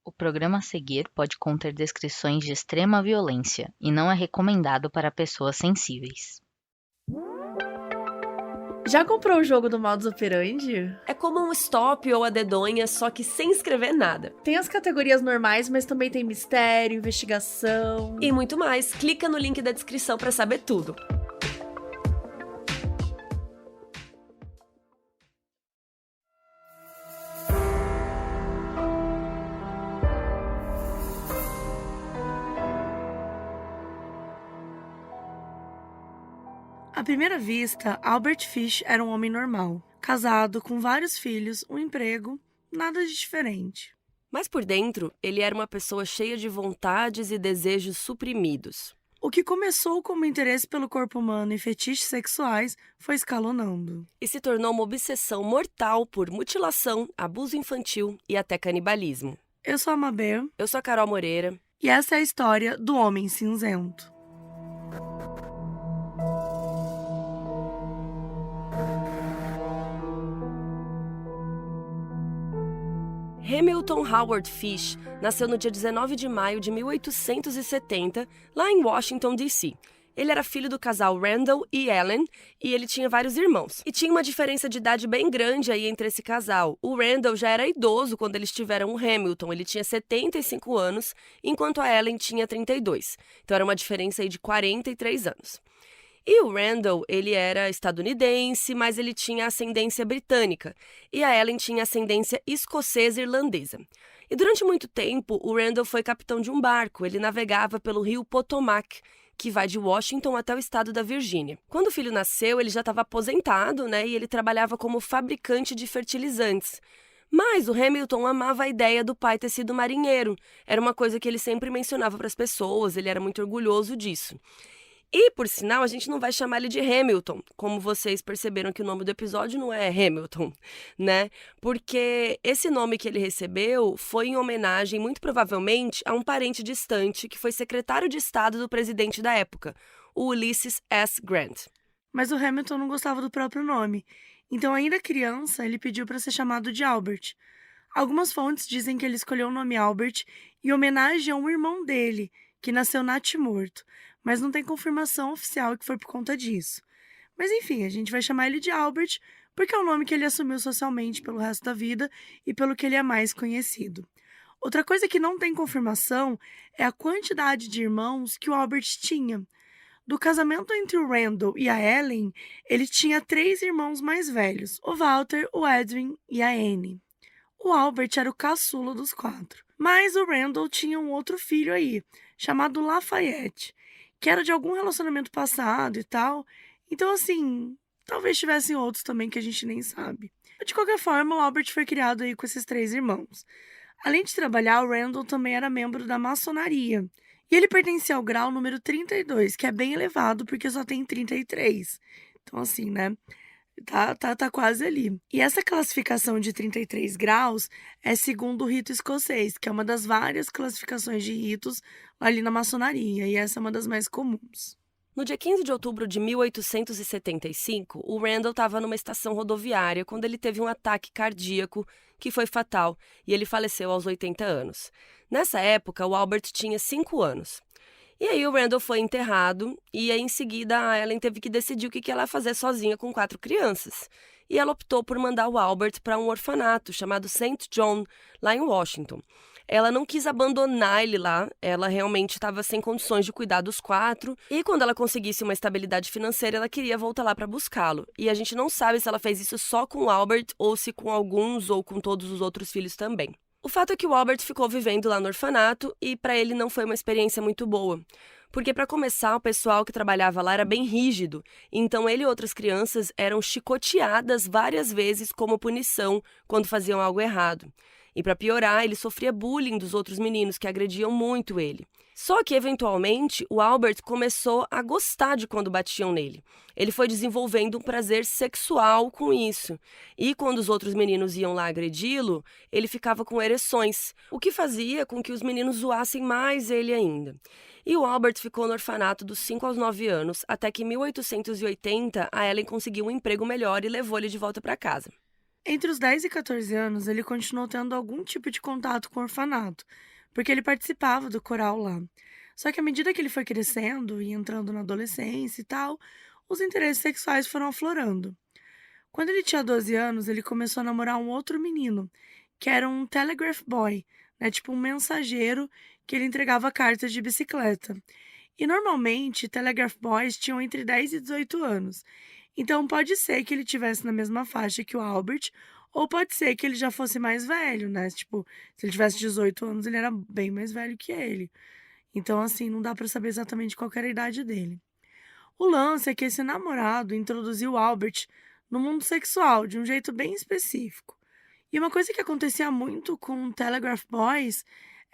O programa a seguir pode conter descrições de extrema violência e não é recomendado para pessoas sensíveis. Já comprou o jogo do Modus Operandi? É como um stop ou a dedonha, só que sem escrever nada. Tem as categorias normais, mas também tem mistério, investigação... E muito mais. Clica no link da descrição para saber tudo. À primeira vista, Albert Fish era um homem normal, casado, com vários filhos, um emprego, nada de diferente. Mas por dentro, ele era uma pessoa cheia de vontades e desejos suprimidos. O que começou como interesse pelo corpo humano e fetiches sexuais foi escalonando. E se tornou uma obsessão mortal por mutilação, abuso infantil e até canibalismo. Eu sou a Mabê. Eu sou a Carol Moreira. E essa é a história do Homem Cinzento. Hamilton Howard Fish nasceu no dia 19 de maio de 1870, lá em Washington, D.C. Ele era filho do casal Randall e Ellen, e ele tinha vários irmãos. E tinha uma diferença de idade bem grande aí entre esse casal. O Randall já era idoso quando eles tiveram o Hamilton, ele tinha 75 anos, enquanto a Ellen tinha 32. Então era uma diferença aí de 43 anos. E o Randall, ele era estadunidense, mas ele tinha ascendência britânica. E a Ellen tinha ascendência escocesa e irlandesa. E durante muito tempo, o Randall foi capitão de um barco. Ele navegava pelo rio Potomac, que vai de Washington até o estado da Virgínia. Quando o filho nasceu, ele já estava aposentado, né? E ele trabalhava como fabricante de fertilizantes. Mas o Hamilton amava a ideia do pai ter sido marinheiro. Era uma coisa que ele sempre mencionava para as pessoas, ele era muito orgulhoso disso. E, por sinal, a gente não vai chamar ele de Hamilton, como vocês perceberam que o nome do episódio não é Hamilton, né? Porque esse nome que ele recebeu foi em homenagem, muito provavelmente, a um parente distante que foi secretário de Estado do presidente da época, o Ulysses S. Grant. Mas o Hamilton não gostava do próprio nome, então, ainda criança, ele pediu para ser chamado de Albert. Algumas fontes dizem que ele escolheu o nome Albert em homenagem a um irmão dele, que nasceu natimorto, mas não tem confirmação oficial que foi por conta disso. Mas enfim, a gente vai chamar ele de Albert porque é o nome que ele assumiu socialmente pelo resto da vida e pelo que ele é mais conhecido. Outra coisa que não tem confirmação é a quantidade de irmãos que o Albert tinha. Do casamento entre o Randall e a Ellen, ele tinha 3 irmãos mais velhos, o Walter, o Edwin e a Anne. O Albert era o caçula dos 4, mas o Randall tinha um outro filho aí, chamado Lafayette, que era de algum relacionamento passado e tal. Então, assim, talvez tivessem outros também que a gente nem sabe. De qualquer forma, o Albert foi criado aí com esses 3 irmãos. Além de trabalhar, o Randall também era membro da maçonaria. E ele pertencia ao grau número 32, que é bem elevado porque só tem 33. Então, assim, né? Tá quase ali. E essa classificação de 33 graus é segundo o rito escocês, que é uma das várias classificações de ritos ali na maçonaria, e essa é uma das mais comuns. No dia 15 de outubro de 1875, o Randall estava numa estação rodoviária quando ele teve um ataque cardíaco que foi fatal e ele faleceu aos 80 anos. Nessa época, o Albert tinha 5 anos. E aí o Randall foi enterrado e aí em seguida a Ellen teve que decidir o que ela ia fazer sozinha com 4 crianças. E ela optou por mandar o Albert para um orfanato chamado St. John, lá em Washington. Ela não quis abandonar ele lá, ela realmente estava sem condições de cuidar dos 4. E quando ela conseguisse uma estabilidade financeira, ela queria voltar lá para buscá-lo. E a gente não sabe se ela fez isso só com o Albert ou se com alguns ou com todos os outros filhos também. O fato é que o Albert ficou vivendo lá no orfanato e para ele não foi uma experiência muito boa. Porque, para começar, o pessoal que trabalhava lá era bem rígido, então ele e outras crianças eram chicoteadas várias vezes como punição quando faziam algo errado. E, para piorar, ele sofria bullying dos outros meninos que agrediam muito ele. Só que, eventualmente, o Albert começou a gostar de quando batiam nele. Ele foi desenvolvendo um prazer sexual com isso. E quando os outros meninos iam lá agredi-lo, ele ficava com ereções, o que fazia com que os meninos zoassem mais ele ainda. E o Albert ficou no orfanato dos 5 aos 9 anos, até que em 1880 a Ellen conseguiu um emprego melhor e levou ele de volta para casa. Entre os 10 e 14 anos, ele continuou tendo algum tipo de contato com o orfanato, porque ele participava do coral lá. Só que à medida que ele foi crescendo e entrando na adolescência e tal, os interesses sexuais foram aflorando. Quando ele tinha 12 anos, ele começou a namorar um outro menino, que era um telegraph boy, né, tipo um mensageiro que ele entregava cartas de bicicleta. E normalmente, telegraph boys tinham entre 10 e 18 anos. Então pode ser que ele tivesse na mesma faixa que o Albert, ou pode ser que ele já fosse mais velho, né? Tipo, se ele tivesse 18 anos, ele era bem mais velho que ele. Então, assim, não dá pra saber exatamente qual que era a idade dele. O lance é que esse namorado introduziu o Albert no mundo sexual de um jeito bem específico. E uma coisa que acontecia muito com Telegraph Boys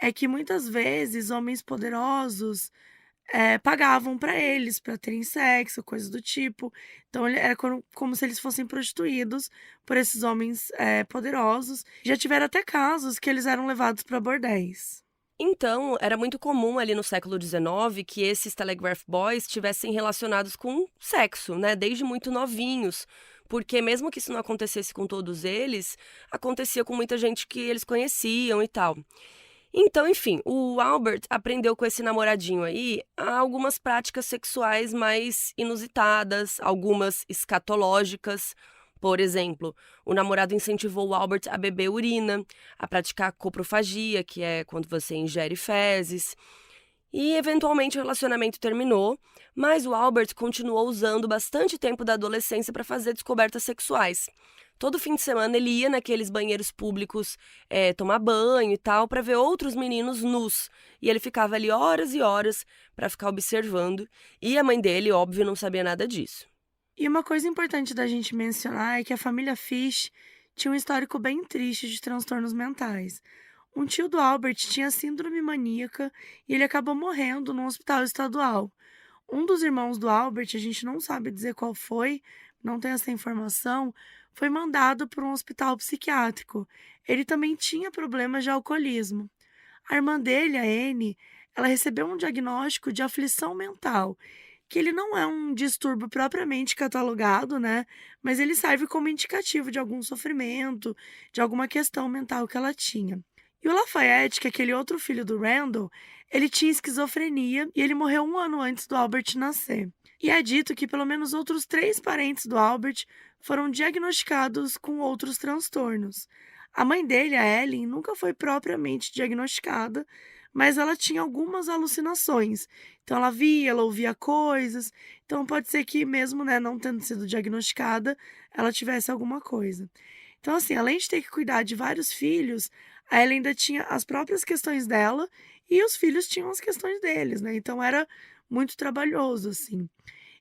é que muitas vezes homens poderosos pagavam pra eles, pra terem sexo, coisas do tipo. Então ele era como se eles fossem prostituídos por esses homens, poderosos. Já tiveram até casos que eles eram levados pra bordéis. Então, era muito comum ali no século XIX que esses telegraph boys estivessem relacionados com sexo, né, desde muito novinhos, porque mesmo que isso não acontecesse com todos eles, acontecia com muita gente que eles conheciam e tal. Então, enfim, o Albert aprendeu com esse namoradinho aí algumas práticas sexuais mais inusitadas, algumas escatológicas. Por exemplo, o namorado incentivou o Albert a beber urina, a praticar coprofagia, que é quando você ingere fezes. E, eventualmente, o relacionamento terminou, mas o Albert continuou usando bastante tempo da adolescência para fazer descobertas sexuais. Todo fim de semana ele ia naqueles banheiros públicos tomar banho e tal, para ver outros meninos nus. E ele ficava ali horas e horas para ficar observando. E a mãe dele, óbvio, não sabia nada disso. E uma coisa importante da gente mencionar é que a família Fish tinha um histórico bem triste de transtornos mentais. Um tio do Albert tinha síndrome maníaca e ele acabou morrendo num hospital estadual. Um dos irmãos do Albert, a gente não sabe dizer qual foi, não tem essa informação, foi mandado para um hospital psiquiátrico. Ele também tinha problemas de alcoolismo. A irmã dele, a Anne, ela recebeu um diagnóstico de aflição mental, que ele não é um distúrbio propriamente catalogado, né? Mas ele serve como indicativo de algum sofrimento, de alguma questão mental que ela tinha. E o Lafayette, que é aquele outro filho do Randall, ele tinha esquizofrenia e ele morreu um ano antes do Albert nascer. E é dito que pelo menos outros 3 parentes do Albert foram diagnosticados com outros transtornos. A mãe dele, a Ellen, nunca foi propriamente diagnosticada, mas ela tinha algumas alucinações. Então ela via, ela ouvia coisas. Então pode ser que mesmo, né, não tendo sido diagnosticada, ela tivesse alguma coisa. Então assim, além de ter que cuidar de vários filhos, a Ellen ainda tinha as próprias questões dela e os filhos tinham as questões deles, né? Então era muito trabalhoso assim.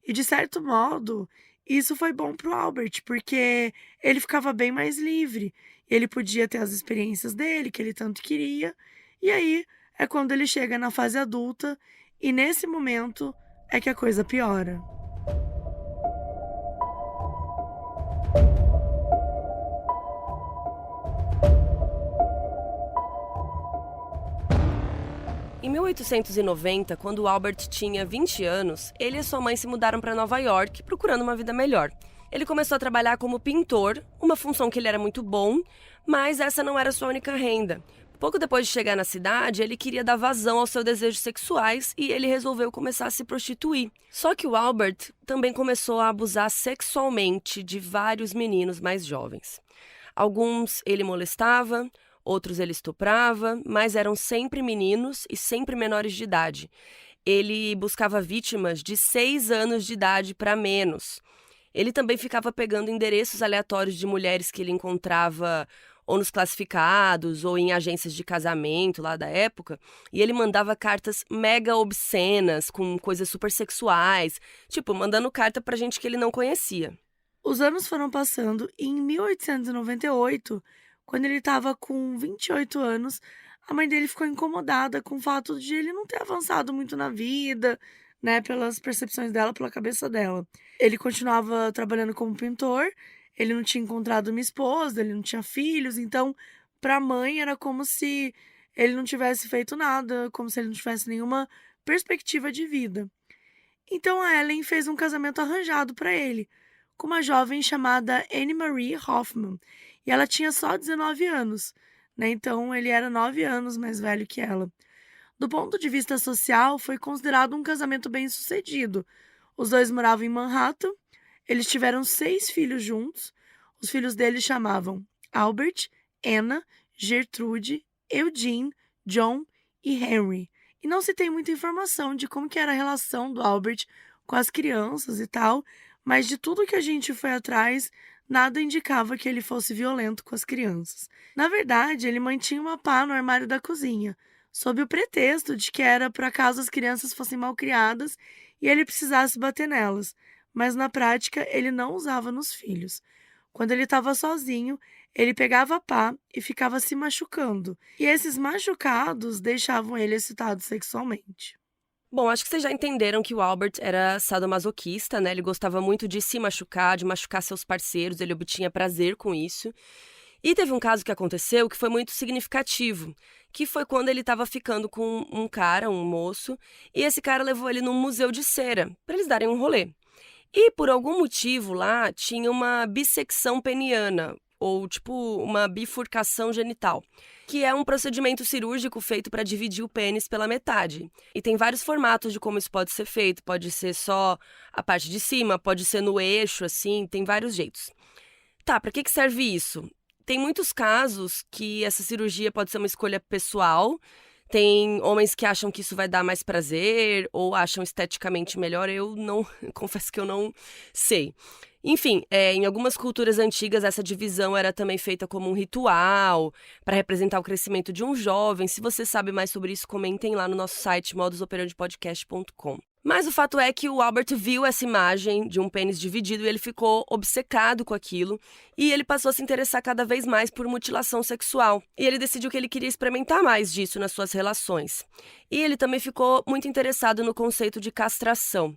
E de certo modo, isso foi bom para o Albert, porque ele ficava bem mais livre. Ele podia ter as experiências dele, que ele tanto queria. E aí é quando ele chega na fase adulta, e nesse momento é que a coisa piora. Em 1890, quando o Albert tinha 20 anos, ele e sua mãe se mudaram para Nova York, procurando uma vida melhor. Ele começou a trabalhar como pintor, uma função que ele era muito bom, mas essa não era sua única renda. Pouco depois de chegar na cidade, ele queria dar vazão aos seus desejos sexuais e ele resolveu começar a se prostituir. Só que o Albert também começou a abusar sexualmente de vários meninos mais jovens. Alguns ele molestava, outros ele estuprava, mas eram sempre meninos e sempre menores de idade. Ele buscava vítimas de 6 anos de idade para menos. Ele também ficava pegando endereços aleatórios de mulheres que ele encontrava ou nos classificados ou em agências de casamento lá da época, e ele mandava cartas mega obscenas com coisas super sexuais, tipo, mandando carta pra gente que ele não conhecia. Os anos foram passando e em 1898, quando ele estava com 28 anos, a mãe dele ficou incomodada com o fato de ele não ter avançado muito na vida, né, pelas percepções dela, pela cabeça dela. Ele continuava trabalhando como pintor, ele não tinha encontrado uma esposa, ele não tinha filhos, então para a mãe era como se ele não tivesse feito nada, como se ele não tivesse nenhuma perspectiva de vida. Então a Ellen fez um casamento arranjado para ele, com uma jovem chamada Anne Marie Hoffman. e ela tinha só 19 anos, né? Então ele era 9 anos mais velho que ela. Do ponto de vista social, foi considerado um casamento bem-sucedido. Os dois moravam em Manhattan, eles tiveram 6 filhos juntos. Os filhos deles chamavam Albert, Anna, Gertrude, Eugene, John e Henry. E não se tem muita informação de como que era a relação do Albert com as crianças e tal, mas de tudo que a gente foi atrás, nada indicava que ele fosse violento com as crianças. Na verdade, ele mantinha uma pá no armário da cozinha, sob o pretexto de que era para caso as crianças fossem mal criadas e ele precisasse bater nelas, mas na prática ele não usava nos filhos. Quando ele estava sozinho, ele pegava a pá e ficava se machucando, e esses machucados deixavam ele excitado sexualmente. Bom, acho que vocês já entenderam que o Albert era sadomasoquista, né? Ele gostava muito de se machucar, de machucar seus parceiros, ele obtinha prazer com isso. E teve um caso que aconteceu que foi muito significativo, que foi quando ele estava ficando com um cara, um moço, e esse cara levou ele num museu de cera, para eles darem um rolê. E por algum motivo lá tinha uma bissecção peniana, ou tipo uma bifurcação genital, que é um procedimento cirúrgico feito para dividir o pênis pela metade. E tem vários formatos de como isso pode ser feito, pode ser só a parte de cima, pode ser no eixo, assim, tem vários jeitos. Tá, para que serve isso? Tem muitos casos que essa cirurgia pode ser uma escolha pessoal. Tem homens que acham que isso vai dar mais prazer ou acham esteticamente melhor. Eu não, confesso que eu não sei. Enfim, em algumas culturas antigas essa divisão era também feita como um ritual para representar o crescimento de um jovem. Se você sabe mais sobre isso, comentem lá no nosso site modusoperandipodcast.com. Mas o fato é que o Albert viu essa imagem de um pênis dividido e ele ficou obcecado com aquilo e ele passou a se interessar cada vez mais por mutilação sexual. E ele decidiu que ele queria experimentar mais disso nas suas relações. E ele também ficou muito interessado no conceito de castração.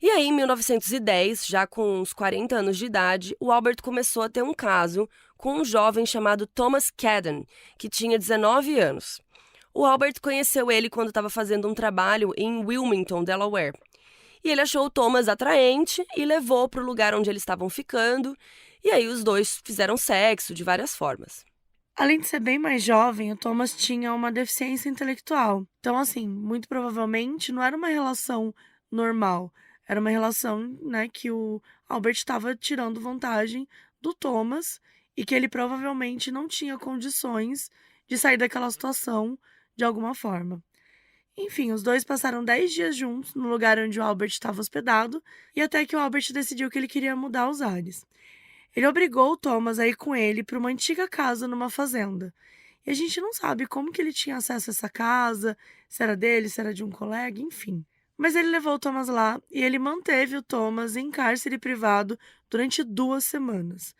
E aí, em 1910, já com uns 40 anos de idade, o Albert começou a ter um caso com um jovem chamado Thomas Cadden, que tinha 19 anos. O Albert conheceu ele quando estava fazendo um trabalho em Wilmington, Delaware. E ele achou o Thomas atraente e levou para o lugar onde eles estavam ficando. E aí os dois fizeram sexo de várias formas. Além de ser bem mais jovem, o Thomas tinha uma deficiência intelectual. Então, assim, muito provavelmente não era uma relação normal. Era uma relação, né, que o Albert estava tirando vantagem do Thomas e que ele provavelmente não tinha condições de sair daquela situação de alguma forma. Enfim, os dois passaram 10 dias juntos no lugar onde o Albert estava hospedado e até que o Albert decidiu que ele queria mudar os ares. Ele obrigou o Thomas a ir com ele para uma antiga casa numa fazenda. E a gente não sabe como que ele tinha acesso a essa casa, se era dele, se era de um colega, enfim. Mas ele levou o Thomas lá e ele manteve o Thomas em cárcere privado durante 2 semanas.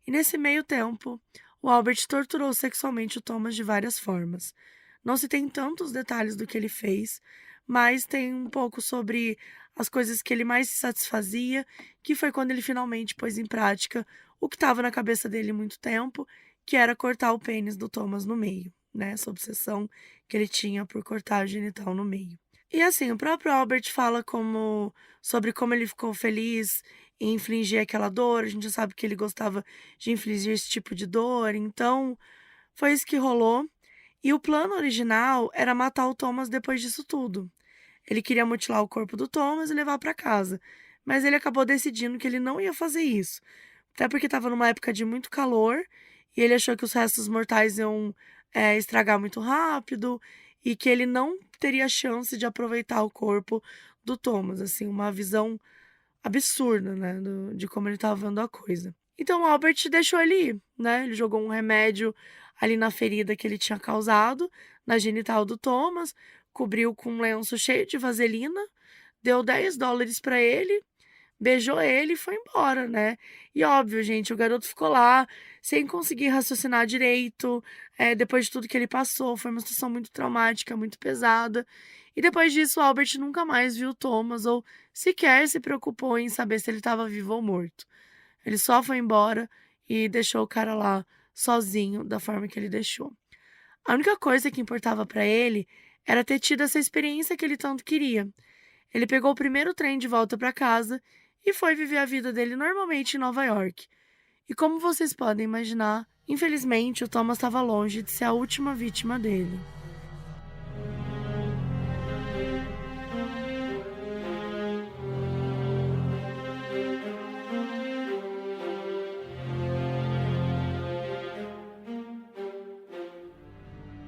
E nesse meio tempo, o Albert torturou sexualmente o Thomas de várias formas. Não se tem tantos detalhes do que ele fez, mas tem um pouco sobre as coisas que ele mais se satisfazia, que foi quando ele finalmente pôs em prática o que estava na cabeça dele há muito tempo, que era cortar o pênis do Thomas no meio, né? Essa obsessão que ele tinha por cortar a genital no meio. E assim, o próprio Albert fala sobre como ele ficou feliz em infligir aquela dor. A gente já sabe que ele gostava de infligir esse tipo de dor, então foi isso que rolou. E o plano original era matar o Thomas depois disso tudo. Ele queria mutilar o corpo do Thomas e levar para casa, mas ele acabou decidindo que ele não ia fazer isso, até porque estava numa época de muito calor e ele achou que os restos mortais iam estragar muito rápido e que ele não teria chance de aproveitar o corpo do Thomas, assim, uma visão absurda, né, de como ele estava vendo a coisa. Então o Albert deixou ele ir, né? Ele jogou um remédio ali na ferida que ele tinha causado, na genital do Thomas, cobriu com um lenço cheio de vaselina, deu $10 para ele, beijou ele e foi embora, né? E óbvio, gente, o garoto ficou lá sem conseguir raciocinar direito, depois de tudo que ele passou, foi uma situação muito traumática, muito pesada. E depois disso, o Albert nunca mais viu o Thomas ou sequer se preocupou em saber se ele estava vivo ou morto. Ele só foi embora e deixou o cara lá sozinho, da forma que ele deixou. A única coisa que importava para ele era ter tido essa experiência que ele tanto queria. Ele pegou o primeiro trem de volta para casa e foi viver a vida dele normalmente em Nova York. E como vocês podem imaginar, infelizmente o Thomas estava longe de ser a última vítima dele.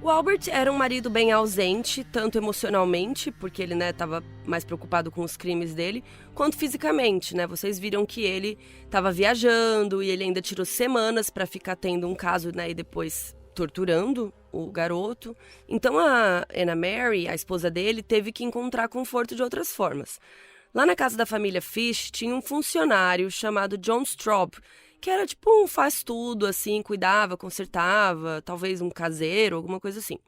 O Albert era um marido bem ausente, tanto emocionalmente, porque ele, estava mais preocupado com os crimes dele, quanto fisicamente, Vocês viram que ele estava viajando e ele ainda tirou semanas para ficar tendo um caso, e depois torturando o garoto. Então a Anna Mary, a esposa dele, teve que encontrar conforto de outras formas. Lá na casa da família Fish tinha um funcionário chamado John Straub, que era tipo um faz-tudo, assim, cuidava, consertava, talvez um caseiro, alguma coisa assim.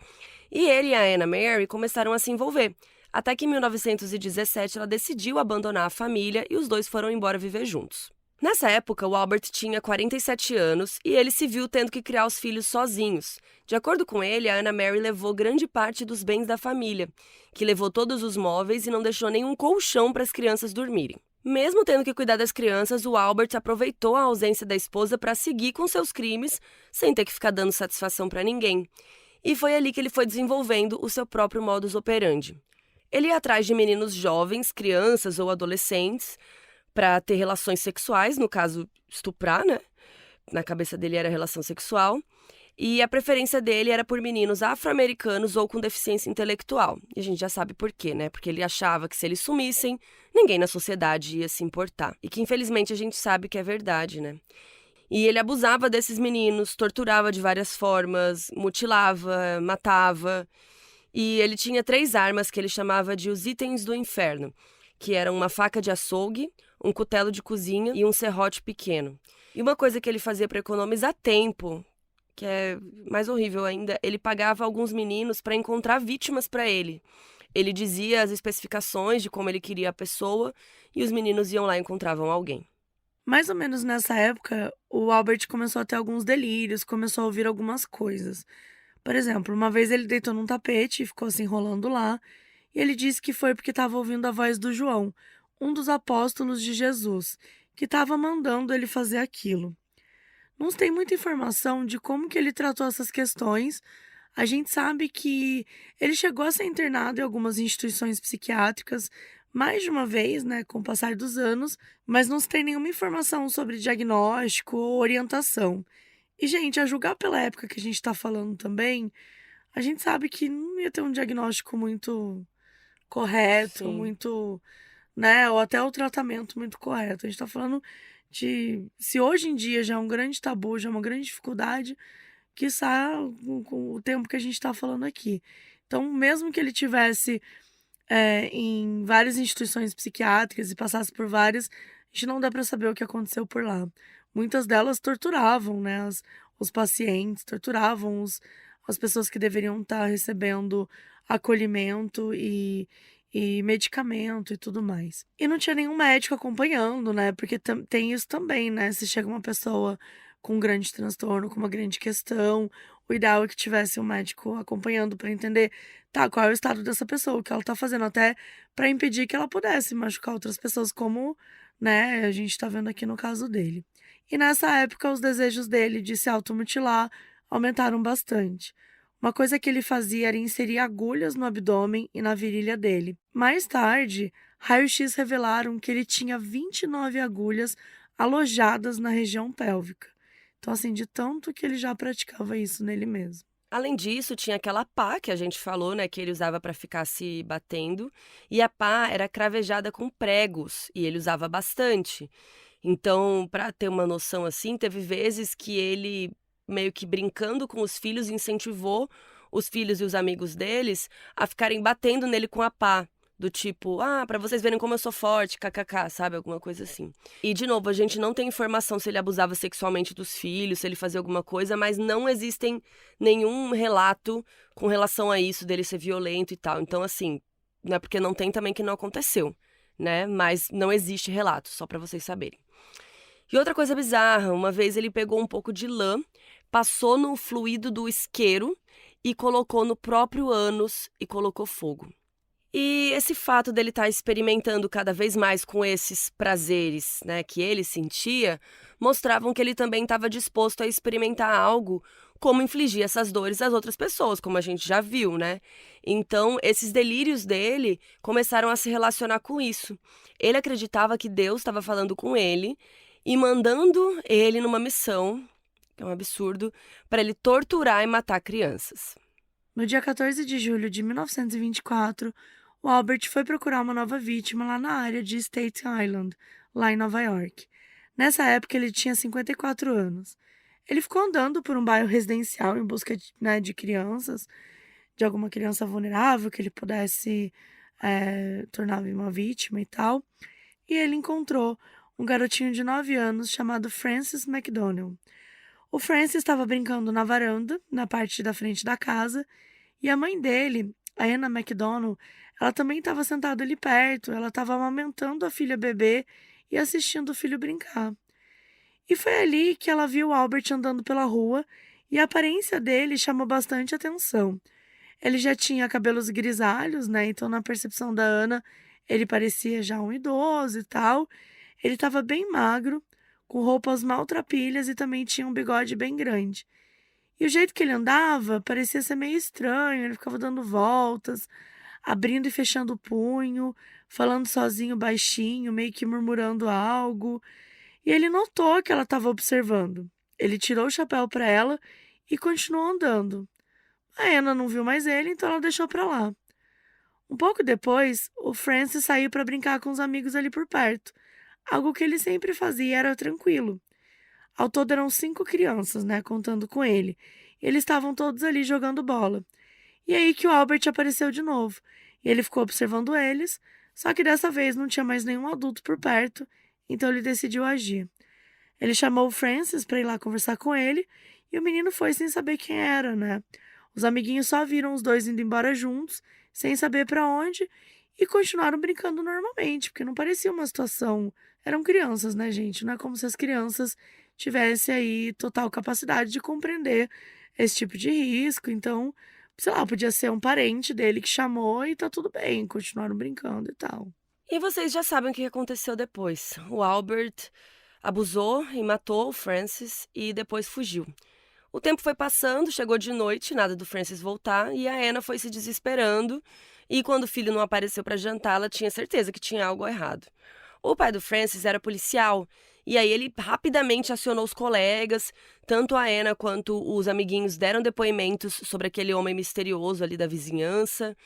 E ele e a Anna Mary começaram a se envolver, até que em 1917 ela decidiu abandonar a família e os dois foram embora viver juntos. Nessa época, o Albert tinha 47 anos e ele se viu tendo que criar os filhos sozinhos. De acordo com ele, a Anna Mary levou grande parte dos bens da família, que levou todos os móveis e não deixou nenhum colchão para as crianças dormirem. Mesmo tendo que cuidar das crianças, o Albert aproveitou a ausência da esposa para seguir com seus crimes, sem ter que ficar dando satisfação para ninguém. E foi ali que ele foi desenvolvendo o seu próprio modus operandi. Ele ia atrás de meninos jovens, crianças ou adolescentes, para ter relações sexuais, no caso, estuprar, Na cabeça dele era relação sexual. E a preferência dele era por meninos afro-americanos ou com deficiência intelectual. E a gente já sabe por quê, Porque ele achava que se eles sumissem, ninguém na sociedade ia se importar. E que infelizmente a gente sabe que é verdade, E ele abusava desses meninos, torturava de várias formas, mutilava, matava. E ele tinha 3 armas que ele chamava de os itens do inferno, que eram uma faca de açougue, um cutelo de cozinha e um serrote pequeno. E uma coisa que ele fazia para economizar tempo, que é mais horrível ainda, ele pagava alguns meninos para encontrar vítimas para ele. Ele dizia as especificações de como ele queria a pessoa e os meninos iam lá e encontravam alguém. Mais ou menos nessa época, o Albert começou a ter alguns delírios, começou a ouvir algumas coisas. Por exemplo, uma vez ele deitou num tapete e ficou se enrolando lá, e ele disse que foi porque estava ouvindo a voz do João, um dos apóstolos de Jesus, que estava mandando ele fazer aquilo. Não se tem muita informação de como que ele tratou essas questões. A gente sabe que ele chegou a ser internado em algumas instituições psiquiátricas mais de uma vez, com o passar dos anos, mas não se tem nenhuma informação sobre diagnóstico ou orientação. E, gente, a julgar pela época que a gente está falando também, a gente sabe que não ia ter um diagnóstico muito correto, Sim. muito, ou até o tratamento muito correto. A gente está falando de, se hoje em dia já é um grande tabu, já é uma grande dificuldade, quiçá com o tempo que a gente está falando aqui. Então, mesmo que ele tivesse em várias instituições psiquiátricas e passasse por várias, a gente não dá para saber o que aconteceu por lá. Muitas delas torturavam, os pacientes, torturavam as pessoas que deveriam estar recebendo acolhimento e medicamento e tudo mais. E não tinha nenhum médico acompanhando, porque tem isso também, Se chega uma pessoa com um grande transtorno, com uma grande questão, o ideal é que tivesse um médico acompanhando para entender, qual é o estado dessa pessoa, o que ela tá fazendo, até para impedir que ela pudesse machucar outras pessoas, como, a gente tá vendo aqui no caso dele. E nessa época, os desejos dele de se automutilar aumentaram bastante. Uma coisa que ele fazia era inserir agulhas no abdômen e na virilha dele. Mais tarde, raios-x revelaram que ele tinha 29 agulhas alojadas na região pélvica. Então, assim, de tanto que ele já praticava isso nele mesmo. Além disso, tinha aquela pá que a gente falou, que ele usava para ficar se batendo. E a pá era cravejada com pregos, e ele usava bastante. Então, para ter uma noção assim, teve vezes que ele, meio que brincando com os filhos, incentivou os filhos e os amigos deles a ficarem batendo nele com a pá. Do tipo, para vocês verem como eu sou forte, kkk, sabe? Alguma coisa assim. E, de novo, a gente não tem informação se ele abusava sexualmente dos filhos, se ele fazia alguma coisa, mas não existem nenhum relato com relação a isso, dele ser violento e tal. Então, assim, não é porque não tem também que não aconteceu, Mas não existe relato, só pra vocês saberem. E outra coisa bizarra, uma vez ele pegou um pouco de lã, passou no fluido do isqueiro e colocou no próprio ânus e colocou fogo. E esse fato dele estar experimentando cada vez mais com esses prazeres, né, que ele sentia, mostravam que ele também estava disposto a experimentar algo como infligir essas dores às outras pessoas, como a gente já viu, né? Então, esses delírios dele começaram a se relacionar com isso. Ele acreditava que Deus estava falando com ele e mandando ele numa missão, que é um absurdo, para ele torturar e matar crianças. No dia 14 de julho de 1924, o Albert foi procurar uma nova vítima lá na área de Staten Island, lá em Nova York. Nessa época, ele tinha 54 anos. Ele ficou andando por um bairro residencial em busca de crianças, de alguma criança vulnerável que ele pudesse tornar uma vítima e tal. E ele encontrou um garotinho de 9 anos chamado Francis McDonnell. O Francis estava brincando na varanda, na parte da frente da casa, e a mãe dele, a Anna McDonnell, ela também estava sentada ali perto, ela estava amamentando a filha bebê e assistindo o filho brincar. E foi ali que ela viu o Albert andando pela rua e a aparência dele chamou bastante atenção. Ele já tinha cabelos grisalhos, né? Então, na percepção da Ana, ele parecia já um idoso e tal. Ele estava bem magro, com roupas maltrapilhas e também tinha um bigode bem grande. E o jeito que ele andava parecia ser meio estranho, ele ficava dando voltas, abrindo e fechando o punho, falando sozinho baixinho, meio que murmurando algo. E ele notou que ela estava observando. Ele tirou o chapéu para ela e continuou andando. A Anna não viu mais ele, então ela deixou para lá. Um pouco depois, o Francis saiu para brincar com os amigos ali por perto. Algo que ele sempre fazia era tranquilo. Ao todo eram 5 crianças, né, contando com ele. Eles estavam todos ali jogando bola. E aí que o Albert apareceu de novo. E ele ficou observando eles, só que dessa vez não tinha mais nenhum adulto por perto, então ele decidiu agir. Ele chamou o Francis para ir lá conversar com ele, e o menino foi sem saber quem era, né? Os amiguinhos só viram os dois indo embora juntos, sem saber para onde, e continuaram brincando normalmente, porque não parecia uma situação. Eram crianças, né, gente? Não é como se as crianças tivessem aí total capacidade de compreender esse tipo de risco. Então, sei lá, podia ser um parente dele que chamou e tá tudo bem, continuaram brincando e tal. E vocês já sabem o que aconteceu depois. O Albert abusou e matou o Francis e depois fugiu. O tempo foi passando, chegou de noite, nada do Francis voltar, e a Anna foi se desesperando. E quando o filho não apareceu para jantar, ela tinha certeza que tinha algo errado. O pai do Francis era policial, e aí ele rapidamente acionou os colegas, tanto a Anna quanto os amiguinhos deram depoimentos sobre aquele homem misterioso ali da vizinhança.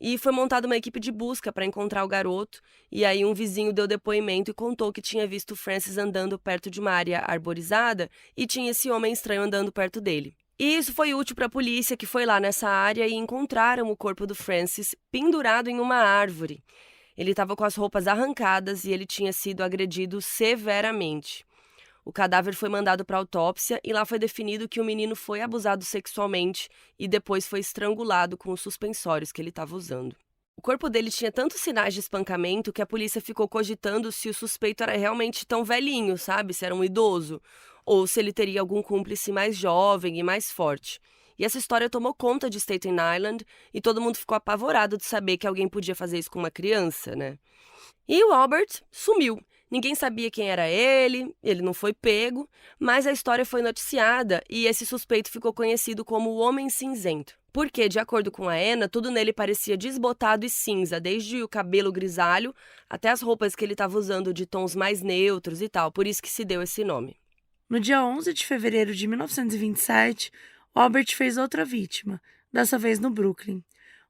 E foi montada uma equipe de busca para encontrar o garoto, e aí um vizinho deu depoimento e contou que tinha visto o Francis andando perto de uma área arborizada e tinha esse homem estranho andando perto dele. E isso foi útil para a polícia, que foi lá nessa área e encontraram o corpo do Francis pendurado em uma árvore. Ele estava com as roupas arrancadas e ele tinha sido agredido severamente. O cadáver foi mandado para autópsia e lá foi definido que o menino foi abusado sexualmente e depois foi estrangulado com os suspensórios que ele estava usando. O corpo dele tinha tantos sinais de espancamento que a polícia ficou cogitando se o suspeito era realmente tão velhinho, sabe? Se era um idoso, ou se ele teria algum cúmplice mais jovem e mais forte. E essa história tomou conta de Staten Island e todo mundo ficou apavorado de saber que alguém podia fazer isso com uma criança, né? E o Albert sumiu. Ninguém sabia quem era ele não foi pego, mas a história foi noticiada e esse suspeito ficou conhecido como o Homem Cinzento. Porque, de acordo com a Anna, tudo nele parecia desbotado e cinza, desde o cabelo grisalho até as roupas que ele estava usando de tons mais neutros e tal, por isso que se deu esse nome. No dia 11 de fevereiro de 1927, o Albert fez outra vítima, dessa vez no Brooklyn.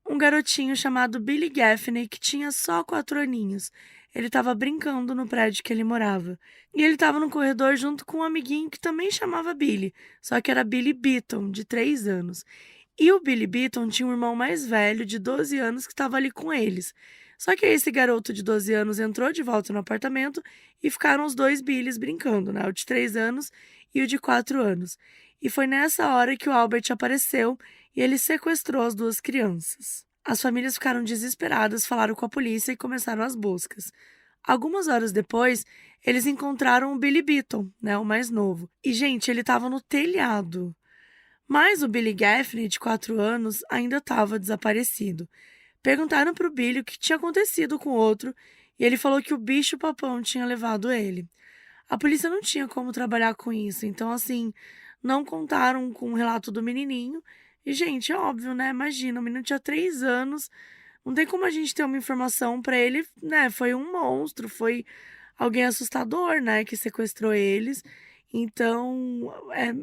Um garotinho chamado Billy Gaffney, que tinha só 4 aninhos. Ele estava brincando no prédio que ele morava. E ele estava no corredor junto com um amiguinho que também chamava Billy, só que era Billy Beaton, de 3 anos. E o Billy Beaton tinha um irmão mais velho, de 12 anos, que estava ali com eles. Só que esse garoto de 12 anos entrou de volta no apartamento e ficaram os dois Billys brincando, né? O de 3 anos e o de 4 anos. E foi nessa hora que o Albert apareceu e ele sequestrou as 2 crianças. As famílias ficaram desesperadas, falaram com a polícia e começaram as buscas. Algumas horas depois, eles encontraram o Billy Beaton, né, o mais novo. E, gente, ele estava no telhado. Mas o Billy Gaffney, de 4 anos, ainda estava desaparecido. Perguntaram pro Billy o que tinha acontecido com o outro e ele falou que o bicho-papão tinha levado ele. A polícia não tinha como trabalhar com isso, então, assim, não contaram com o relato do menininho. E, gente, é óbvio, né? Imagina, o menino tinha 3 anos, não tem como a gente ter uma informação pra ele, né? Foi um monstro, foi alguém assustador, né, que sequestrou eles. Então,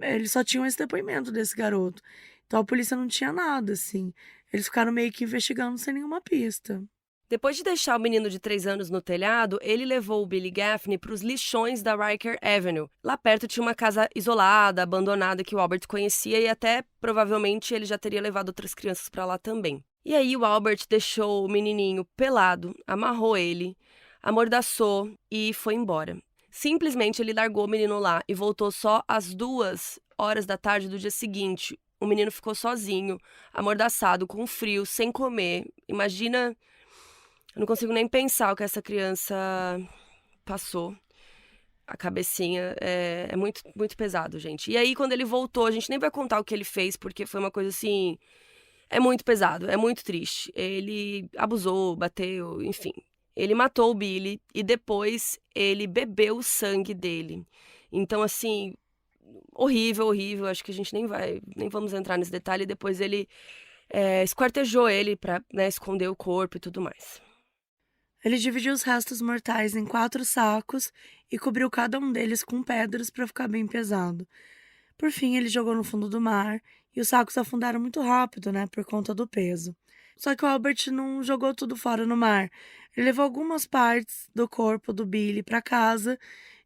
eles só tinham esse depoimento desse garoto. Então a polícia não tinha nada, assim. Eles ficaram meio que investigando sem nenhuma pista. Depois de deixar o menino de 3 anos no telhado, ele levou o Billy Gaffney para os lixões da Riker Avenue. Lá perto tinha uma casa isolada, abandonada, que o Albert conhecia e até, provavelmente, ele já teria levado outras crianças para lá também. E aí o Albert deixou o menininho pelado, amarrou ele, amordaçou e foi embora. Simplesmente ele largou o menino lá e voltou só às 2 horas da tarde do dia seguinte. O menino ficou sozinho, amordaçado, com frio, sem comer. Imagina... Eu não consigo nem pensar o que essa criança passou. A cabecinha é muito, muito pesado, gente. E aí, quando ele voltou, a gente nem vai contar o que ele fez, porque foi uma coisa assim. É muito pesado, é muito triste. Ele abusou, bateu, enfim. Ele matou o Billy e depois ele bebeu o sangue dele. Então, assim, horrível, horrível. Acho que a gente nem vamos entrar nesse detalhe. Depois ele esquartejou ele pra, né, esconder o corpo e tudo mais. Ele dividiu os restos mortais em 4 sacos e cobriu cada um deles com pedras para ficar bem pesado. Por fim, ele jogou no fundo do mar e os sacos afundaram muito rápido, né, por conta do peso. Só que o Albert não jogou tudo fora no mar. Ele levou algumas partes do corpo do Billy para casa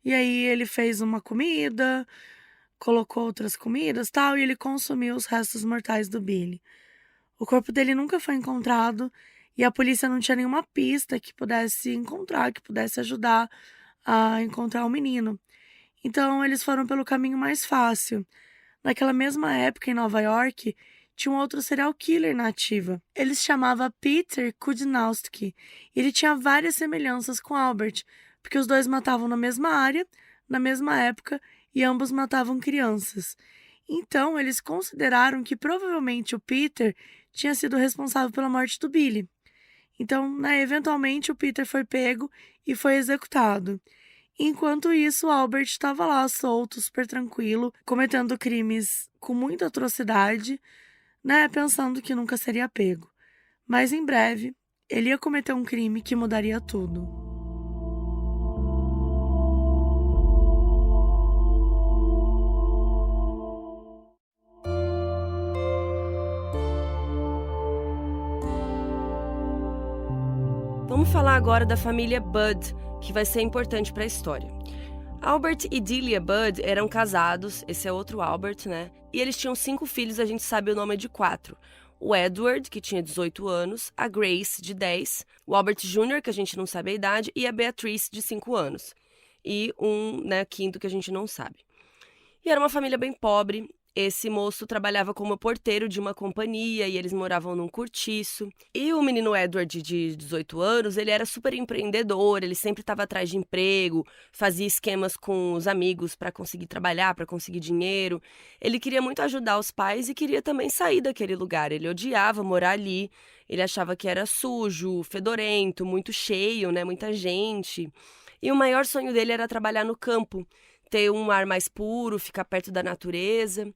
e aí ele fez uma comida, colocou outras comidas, tal, e ele consumiu os restos mortais do Billy. O corpo dele nunca foi encontrado e a polícia não tinha nenhuma pista que pudesse encontrar, que pudesse ajudar a encontrar o menino. Então eles foram pelo caminho mais fácil. Naquela mesma época, em Nova York, tinha um outro serial killer na ativa. Ele se chamava Peter Kudnowski. Ele tinha várias semelhanças com Albert, porque os dois matavam na mesma área, na mesma época, e ambos matavam crianças. Então, eles consideraram que provavelmente o Peter tinha sido responsável pela morte do Billy. Então, né, eventualmente o Peter foi pego e foi executado. Enquanto isso, o Albert estava lá solto, super tranquilo, cometendo crimes com muita atrocidade, né, pensando que nunca seria pego. Mas em breve, ele ia cometer um crime que mudaria tudo. Vamos falar agora da família Budd, que vai ser importante para a história. Albert e Delia Budd eram casados, esse é outro Albert, né? E eles tinham 5 filhos, a gente sabe o nome de 4. O Edward, que tinha 18 anos, a Grace, de 10, o Albert Jr., que a gente não sabe a idade, e a Beatrice, de 5 anos. E um, né, quinto que a gente não sabe. E era uma família bem pobre. Esse moço trabalhava como porteiro de uma companhia e eles moravam num cortiço. E o menino Edward, de 18 anos, ele era super empreendedor, ele sempre estava atrás de emprego, fazia esquemas com os amigos para conseguir trabalhar, para conseguir dinheiro. Ele queria muito ajudar os pais e queria também sair daquele lugar. Ele odiava morar ali, ele achava que era sujo, fedorento, muito cheio, né, muita gente. E o maior sonho dele era trabalhar no campo, ter um ar mais puro, ficar perto da natureza.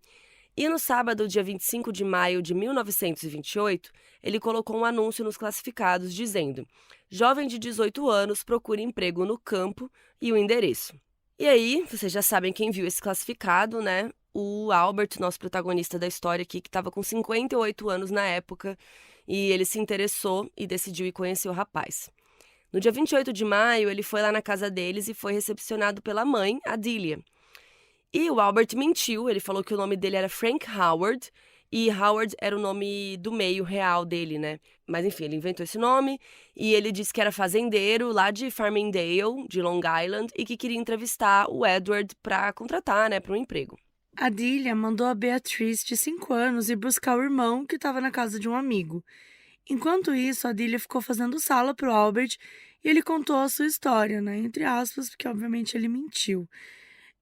E no sábado, dia 25 de maio de 1928, ele colocou um anúncio nos classificados dizendo: jovem de 18 anos procura emprego no campo e o endereço. E aí, vocês já sabem quem viu esse classificado, né? O Albert, nosso protagonista da história aqui, que estava com 58 anos na época, e ele se interessou e decidiu ir conhecer o rapaz. No dia 28 de maio, ele foi lá na casa deles e foi recepcionado pela mãe, a Delia. E o Albert mentiu, ele falou que o nome dele era Frank Howard, e Howard era o nome do meio real dele, né? Mas enfim, ele inventou esse nome, e ele disse que era fazendeiro lá de Farmingdale, de Long Island, e que queria entrevistar o Edward para contratar, né, para um emprego. A Delia mandou a Beatrice, de 5 anos, ir buscar o irmão que estava na casa de um amigo. Enquanto isso, a Delia ficou fazendo sala para o Albert e ele contou a sua história, né? Entre aspas, porque obviamente ele mentiu.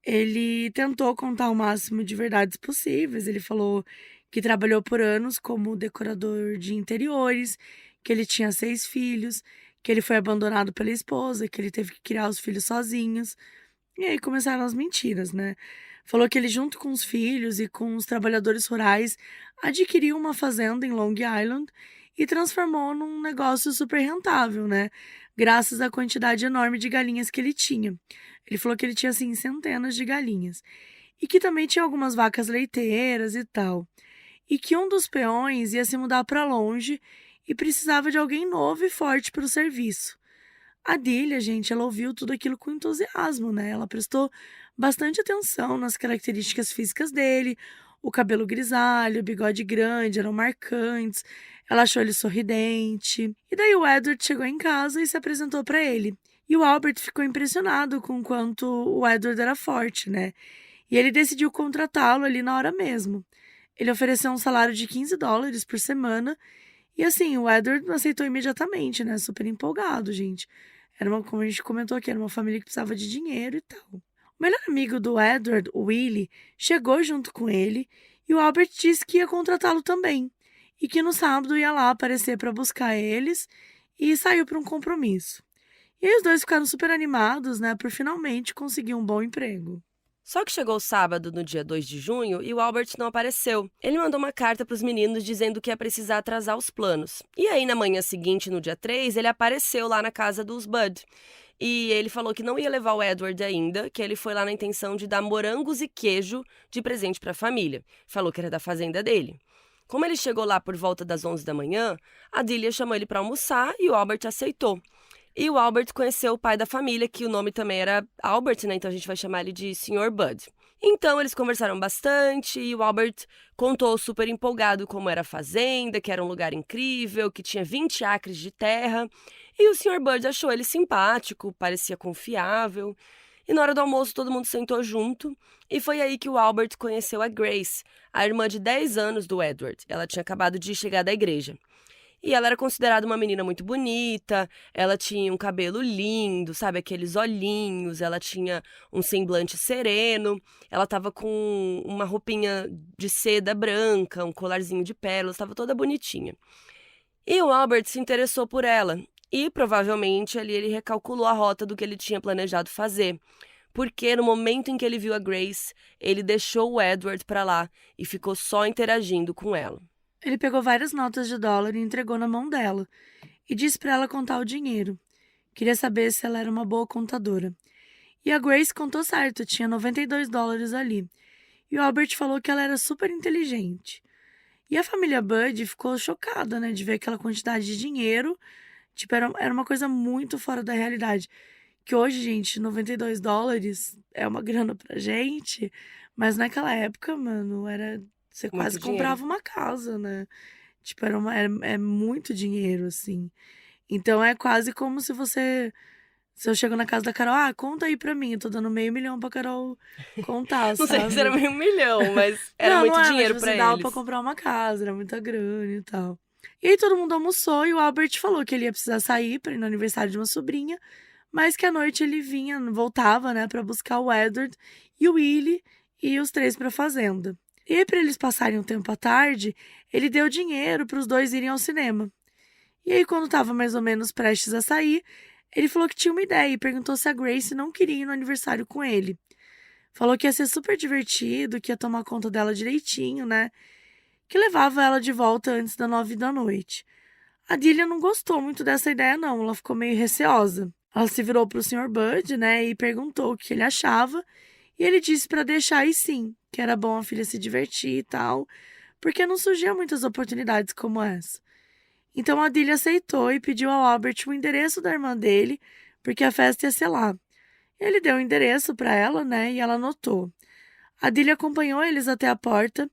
Ele tentou contar o máximo de verdades possíveis. Ele falou que trabalhou por anos como decorador de interiores, que ele tinha 6 filhos, que ele foi abandonado pela esposa, que ele teve que criar os filhos sozinhos. E aí começaram as mentiras, né? Falou que ele, junto com os filhos e com os trabalhadores rurais, adquiriu uma fazenda em Long Island e transformou num negócio super rentável, né? Graças à quantidade enorme de galinhas que ele tinha. Ele falou que ele tinha, assim, centenas de galinhas. E que também tinha algumas vacas leiteiras e tal. E que um dos peões ia se mudar para longe e precisava de alguém novo e forte para o serviço. A Dília, gente, ela ouviu tudo aquilo com entusiasmo, né? Ela prestou bastante atenção nas características físicas dele, o cabelo grisalho, o bigode grande, eram marcantes. Ela achou ele sorridente. E daí o Edward chegou em casa e se apresentou para ele. E o Albert ficou impressionado com o quanto o Edward era forte, né? E ele decidiu contratá-lo ali na hora mesmo. Ele ofereceu um salário de $15 por semana. E assim, o Edward aceitou imediatamente, né? Super empolgado, gente. Como a gente comentou aqui, era uma família que precisava de dinheiro e tal. O melhor amigo do Edward, o Willie, chegou junto com ele e o Albert disse que ia contratá-lo também. E que no sábado ia lá aparecer para buscar eles e saiu para um compromisso. E aí os dois ficaram super animados, né? Por finalmente conseguir um bom emprego. Só que chegou o sábado, no dia 2 de junho, e o Albert não apareceu. Ele mandou uma carta para os meninos dizendo que ia precisar atrasar os planos. E aí, na manhã seguinte, no dia 3, ele apareceu lá na casa dos Bud. E ele falou que não ia levar o Edward ainda, que ele foi lá na intenção de dar morangos e queijo de presente para a família. Falou que era da fazenda dele. Como ele chegou lá por volta das 11 da manhã, a Dília chamou ele para almoçar e o Albert aceitou. E o Albert conheceu o pai da família, que o nome também era Albert, né? Então a gente vai chamar ele de Sr. Bud. Então eles conversaram bastante e o Albert contou super empolgado como era a fazenda, que era um lugar incrível, que tinha 20 acres de terra. E o Sr. Bud achou ele simpático, parecia confiável. E na hora do almoço todo mundo sentou junto. E foi aí que o Albert conheceu a Grace, a irmã de 10 anos do Edward. Ela tinha acabado de chegar da igreja. E ela era considerada uma menina muito bonita, ela tinha um cabelo lindo, sabe, aqueles olhinhos, ela tinha um semblante sereno, ela estava com uma roupinha de seda branca, um colarzinho de pérolas, estava toda bonitinha. E o Albert se interessou por ela, e provavelmente ali ele recalculou a rota do que ele tinha planejado fazer, porque no momento em que ele viu a Grace, ele deixou o Edward para lá e ficou só interagindo com ela. Ele pegou várias notas de dólar e entregou na mão dela, e disse para ela contar o dinheiro. Queria saber se ela era uma boa contadora. E a Grace contou certo, tinha $92 ali. E o Albert falou que ela era super inteligente. E a família Bud ficou chocada, né, de ver aquela quantidade de dinheiro. Tipo, era uma coisa muito fora da realidade. Que hoje, gente, $92 é uma grana pra gente, mas naquela época, mano, era... Você Muito quase dinheiro. comprava uma casa, né? Tipo, é muito dinheiro, assim. Então, é quase como se você... Se eu chego na casa da Carol, conta aí pra mim. Eu tô dando $500 mil pra Carol contar, Não sei se sabe? era meio milhão, mas era Não, muito não dinheiro mas, pra assim, dava eles. pra comprar uma casa, era muita grana e tal. E aí todo mundo almoçou e o Albert falou que ele ia precisar sair pra ir no aniversário de uma sobrinha, mas que à noite ele voltava, né, pra buscar o Edward e o Willie e os 3 pra fazenda. E aí, pra eles passarem um tempo à tarde, ele deu dinheiro para os dois irem ao cinema. E aí, quando estava mais ou menos prestes a sair, ele falou que tinha uma ideia e perguntou se a Grace não queria ir no aniversário com ele. Falou que ia ser super divertido, que ia tomar conta dela direitinho, né? Que levava ela de volta antes das 9 da noite. A Dília não gostou muito dessa ideia, não. Ela ficou meio receosa. Ela se virou para o Sr. Bud, né, e perguntou o que ele achava. E ele disse para deixar aí sim, que era bom a filha se divertir e tal, porque não surgiam muitas oportunidades como essa. Então a Dília aceitou e pediu ao Albert o endereço da irmã dele, porque a festa ia ser lá. Ele deu o endereço para ela, né, e ela anotou. A Dília acompanhou eles até a porta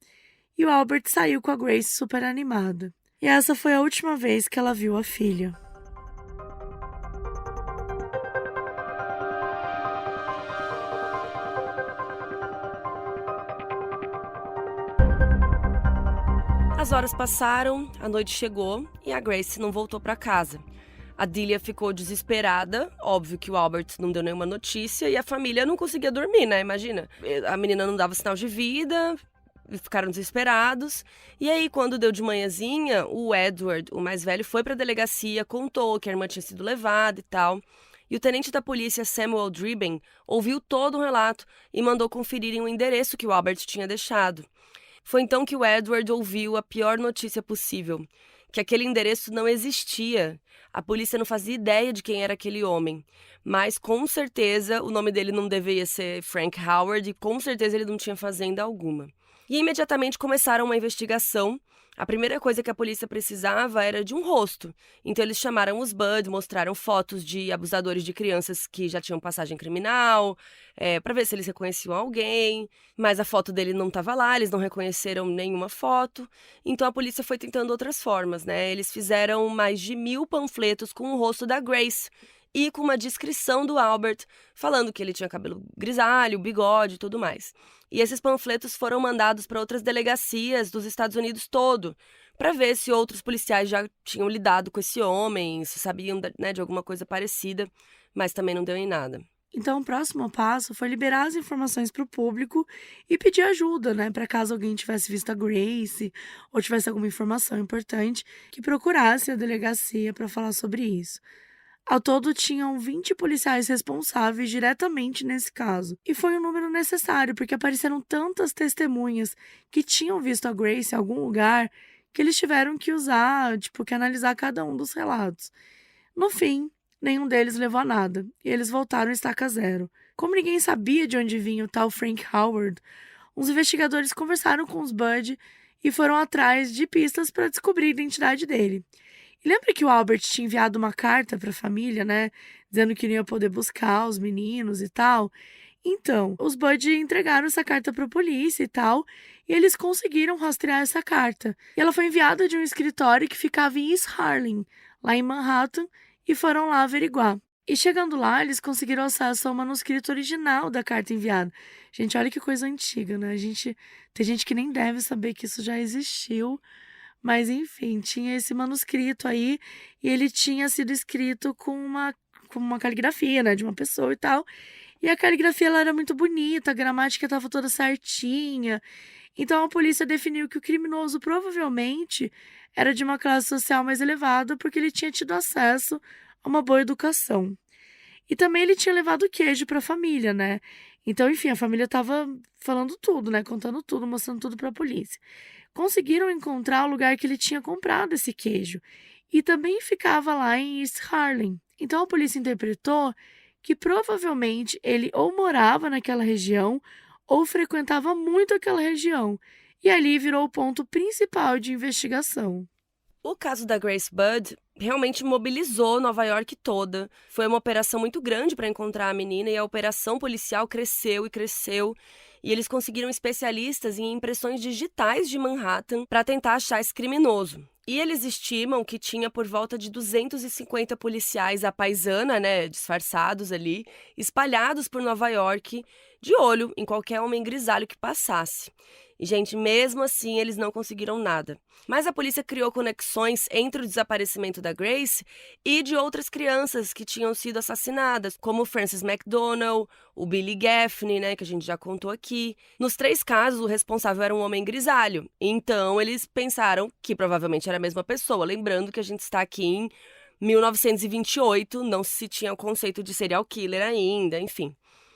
e o Albert saiu com a Grace super animada. E essa foi a última vez que ela viu a filha. As horas passaram, a noite chegou e a Grace não voltou para casa. A Dília ficou desesperada, óbvio que o Albert não deu nenhuma notícia e a família não conseguia dormir, né? Imagina, a menina não dava sinal de vida, ficaram desesperados. E aí, quando deu de manhãzinha, o Edward, o mais velho, foi para a delegacia, contou que a irmã tinha sido levada e tal. E o tenente da polícia, Samuel Driben, ouviu todo o relato e mandou conferirem o endereço que o Albert tinha deixado. Foi então que o Edward ouviu a pior notícia possível, que aquele endereço não existia. A polícia não fazia ideia de quem era aquele homem, mas com certeza o nome dele não deveria ser Frank Howard e com certeza ele não tinha fazenda alguma. E imediatamente começaram uma investigação. A primeira coisa que a polícia precisava era de um rosto. Então eles chamaram os Bud, mostraram fotos de abusadores de crianças que já tinham passagem criminal, para ver se eles reconheciam alguém. Mas a foto dele não estava lá, eles não reconheceram nenhuma foto. Então a polícia foi tentando outras formas, né? Eles fizeram mais de 1000 panfletos com o rosto da Grace e com uma descrição do Albert, falando que ele tinha cabelo grisalho, bigode e tudo mais. E esses panfletos foram mandados para outras delegacias dos Estados Unidos todo, para ver se outros policiais já tinham lidado com esse homem, se sabiam, né, de alguma coisa parecida, mas também não deu em nada. Então, o próximo passo foi liberar as informações para o público e pedir ajuda, né, para caso alguém tivesse visto a Grace ou tivesse alguma informação importante, que procurasse a delegacia para falar sobre isso. Ao todo, tinham 20 policiais responsáveis diretamente nesse caso. E foi um número necessário, porque apareceram tantas testemunhas que tinham visto a Grace em algum lugar que eles tiveram que usar, que analisar cada um dos relatos. No fim, nenhum deles levou a nada, e eles voltaram a estaca zero. Como ninguém sabia de onde vinha o tal Frank Howard, os investigadores conversaram com os Bud e foram atrás de pistas para descobrir a identidade dele. E lembra que o Albert tinha enviado uma carta para a família, né? Dizendo que não ia poder buscar os meninos e tal. Então, os Bud entregaram essa carta para a polícia e tal, e eles conseguiram rastrear essa carta. E ela foi enviada de um escritório que ficava em East Harlem, lá em Manhattan, e foram lá averiguar. E chegando lá, eles conseguiram acesso ao manuscrito original da carta enviada. Gente, olha que coisa antiga, né? Tem gente que nem deve saber que isso já existiu. Mas, enfim, tinha esse manuscrito aí e ele tinha sido escrito com uma caligrafia, né, de uma pessoa e tal. E a caligrafia ela era muito bonita, a gramática estava toda certinha. Então, a polícia definiu que o criminoso provavelmente era de uma classe social mais elevada porque ele tinha tido acesso a uma boa educação. E também ele tinha levado queijo para a família, né? Então, enfim, a família estava falando tudo, né, contando tudo, mostrando tudo para a polícia. Conseguiram encontrar o lugar que ele tinha comprado esse queijo e também ficava lá em East Harlem. Então a polícia interpretou que provavelmente ele ou morava naquela região ou frequentava muito aquela região e ali virou o ponto principal de investigação. O caso da Grace Budd realmente mobilizou Nova York toda. Foi uma operação muito grande para encontrar a menina e a operação policial cresceu e cresceu. E eles conseguiram especialistas em impressões digitais de Manhattan para tentar achar esse criminoso. E eles estimam que tinha por volta de 250 policiais à paisana, né, disfarçados ali, espalhados por Nova York, de olho em qualquer homem grisalho que passasse. E, gente, mesmo assim, eles não conseguiram nada. Mas a polícia criou conexões entre o desaparecimento da Grace e de outras crianças que tinham sido assassinadas, como Frances McDonald, o Billy Gaffney, né, que a gente já contou aqui. Nos 3 casos, o responsável era um homem grisalho. Então, eles pensaram que provavelmente era a mesma pessoa. Lembrando que a gente está aqui em 1928, não se tinha o conceito de serial killer ainda, enfim.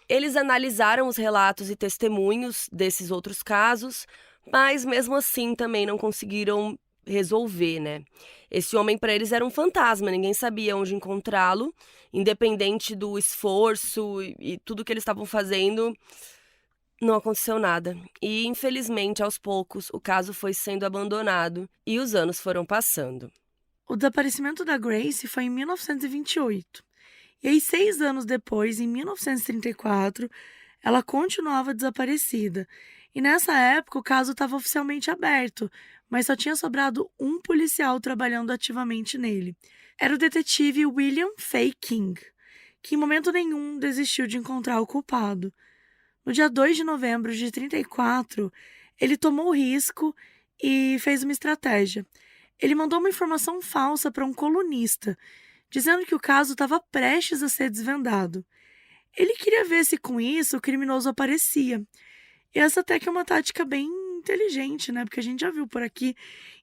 Eles analisaram os relatos e testemunhos desses outros casos, mas mesmo assim também não conseguiram resolver, né? Esse homem para eles era um fantasma, ninguém sabia onde encontrá-lo, independente do esforço e tudo que eles estavam fazendo, não aconteceu nada. E infelizmente, aos poucos, o caso foi sendo abandonado e os anos foram passando. O desaparecimento da Grace foi em 1928. E aí, 6 anos depois, em 1934, ela continuava desaparecida. E nessa época, o caso estava oficialmente aberto, mas só tinha sobrado um policial trabalhando ativamente nele. Era o detetive William Fay King, que em momento nenhum desistiu de encontrar o culpado. No dia 2 de novembro de 34, ele tomou o risco e fez uma estratégia. Ele mandou uma informação falsa para um colunista, dizendo que o caso estava prestes a ser desvendado. Ele queria ver se com isso o criminoso aparecia. E essa até que é uma tática bem inteligente, né? Porque a gente já viu por aqui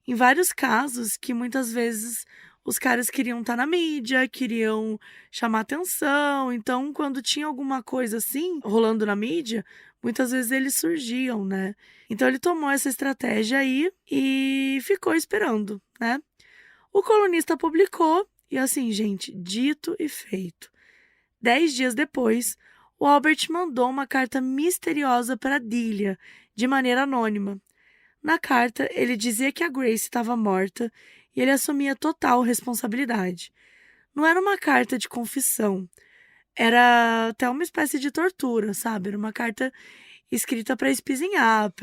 em vários casos que muitas vezes os caras queriam estar na mídia, queriam chamar atenção. Então, quando tinha alguma coisa assim rolando na mídia, muitas vezes eles surgiam, né? Então, ele tomou essa estratégia aí e ficou esperando, né? O colunista publicou e assim, gente, dito e feito. 10 dias depois, o Albert mandou uma carta misteriosa para Delia, de maneira anônima. Na carta, ele dizia que a Grace estava morta e ele assumia total responsabilidade. Não era uma carta de confissão, era até uma espécie de tortura, sabe? Era uma carta escrita para espizinhar,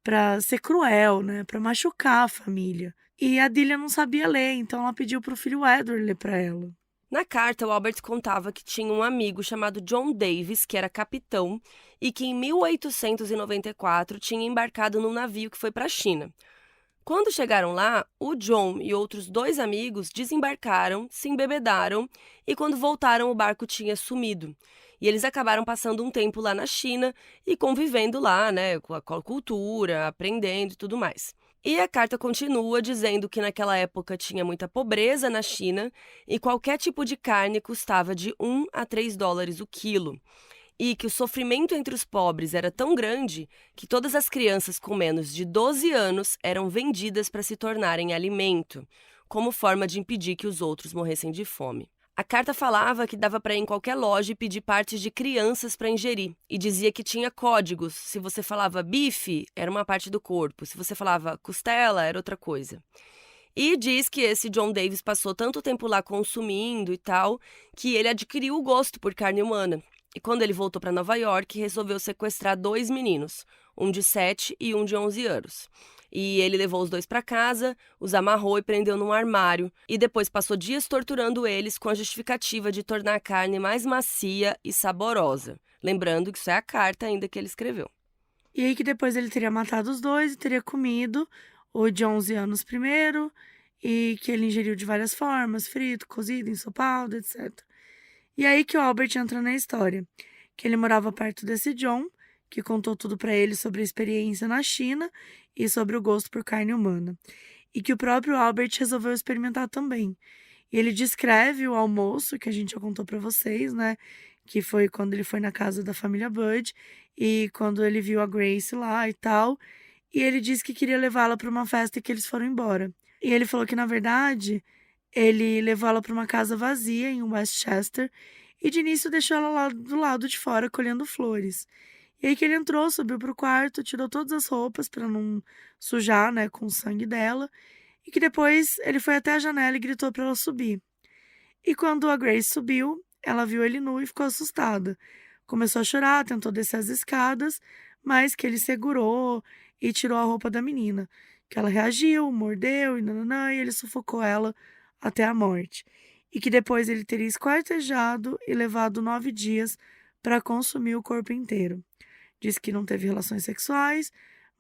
para ser cruel, né? Para machucar a família. E a Delia não sabia ler, então ela pediu para o filho Edward ler para ela. Na carta, o Albert contava que tinha um amigo chamado John Davis, que era capitão, e que em 1894 tinha embarcado num navio que foi para a China. Quando chegaram lá, o John e outros 2 amigos desembarcaram, se embebedaram e quando voltaram o barco tinha sumido. E eles acabaram passando um tempo lá na China e convivendo lá, né, com a cultura, aprendendo e tudo mais. E a carta continua dizendo que naquela época tinha muita pobreza na China e qualquer tipo de carne custava de 1 a 3 dólares o quilo. E que o sofrimento entre os pobres era tão grande que todas as crianças com menos de 12 anos eram vendidas para se tornarem alimento, como forma de impedir que os outros morressem de fome. A carta falava que dava para ir em qualquer loja e pedir partes de crianças para ingerir, e dizia que tinha códigos. Se você falava bife, era uma parte do corpo, se você falava costela, era outra coisa. E diz que esse John Davis passou tanto tempo lá consumindo e tal, que ele adquiriu o gosto por carne humana. E quando ele voltou para Nova York, resolveu sequestrar 2 meninos, um de 7 e um de 11 anos. E ele levou os 2 para casa, os amarrou e prendeu num armário. E depois passou dias torturando eles com a justificativa de tornar a carne mais macia e saborosa. Lembrando que isso é a carta ainda que ele escreveu. E aí que depois ele teria matado os 2 e teria comido o de 11 anos primeiro, e que ele ingeriu de várias formas, frito, cozido, ensopado, etc. E aí que o Albert entra na história, que ele morava perto desse John, que contou tudo para ele sobre a experiência na China e sobre o gosto por carne humana. E que o próprio Albert resolveu experimentar também. E ele descreve o almoço, que a gente já contou para vocês, né? Que foi quando ele foi na casa da família Bud e quando ele viu a Grace lá e tal. E ele disse que queria levá-la para uma festa e que eles foram embora. E ele falou que, na verdade, ele levou ela para uma casa vazia em Westchester e de início deixou ela lá do lado de fora colhendo flores. E aí que ele entrou, subiu pro quarto, tirou todas as roupas para não sujar, né, com o sangue dela, e que depois ele foi até a janela e gritou para ela subir. E quando a Grace subiu, ela viu ele nu e ficou assustada. Começou a chorar, tentou descer as escadas, mas que ele segurou e tirou a roupa da menina. Que ela reagiu, mordeu e nananã, e ele sufocou ela até a morte. E que depois ele teria esquartejado e levado 9 dias para consumir o corpo inteiro. Disse que não teve relações sexuais,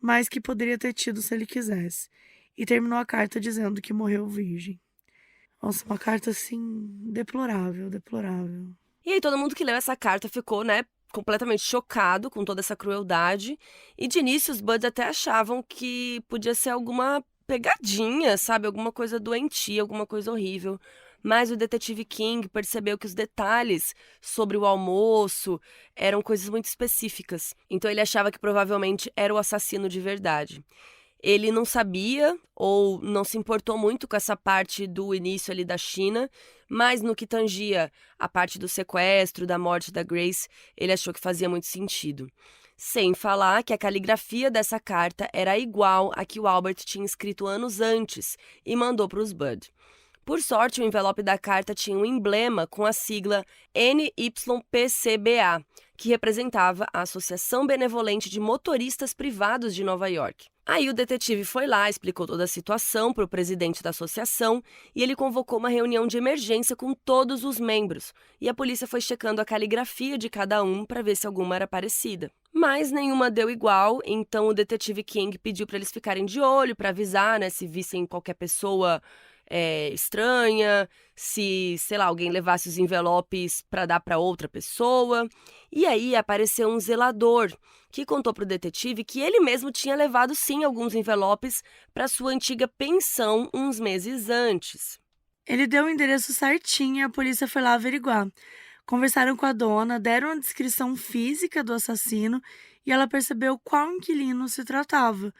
mas que poderia ter tido se ele quisesse. E terminou a carta dizendo que morreu virgem. Nossa, uma carta assim, deplorável, deplorável. E aí todo mundo que leu essa carta ficou, né, completamente chocado com toda essa crueldade. E de início os Buds até achavam que podia ser alguma pegadinha, sabe? Alguma coisa doentia, alguma coisa horrível. Mas o detetive King percebeu que os detalhes sobre o almoço eram coisas muito específicas. Então ele achava que provavelmente era o assassino de verdade. Ele não sabia ou não se importou muito com essa parte do início ali da China, mas no que tangia a parte do sequestro, da morte da Grace, ele achou que fazia muito sentido. Sem falar que a caligrafia dessa carta era igual à que o Albert tinha escrito anos antes e mandou para os Bud. Por sorte, o envelope da carta tinha um emblema com a sigla NYPCBA, que representava a Associação Benevolente de Motoristas Privados de Nova York. Aí o detetive foi lá, explicou toda a situação para o presidente da associação e ele convocou uma reunião de emergência com todos os membros. E a polícia foi checando a caligrafia de cada um para ver se alguma era parecida. Mas nenhuma deu igual, então o detetive King pediu para eles ficarem de olho, para avisar, né, se vissem qualquer pessoa estranha, se, sei lá, alguém levasse os envelopes para dar para outra pessoa. E aí apareceu um zelador que contou para o detetive que ele mesmo tinha levado sim alguns envelopes para sua antiga pensão uns meses antes. Ele deu o endereço certinho e a polícia foi lá averiguar. Conversaram com a dona, deram a descrição física do assassino e ela percebeu qual inquilino se tratava.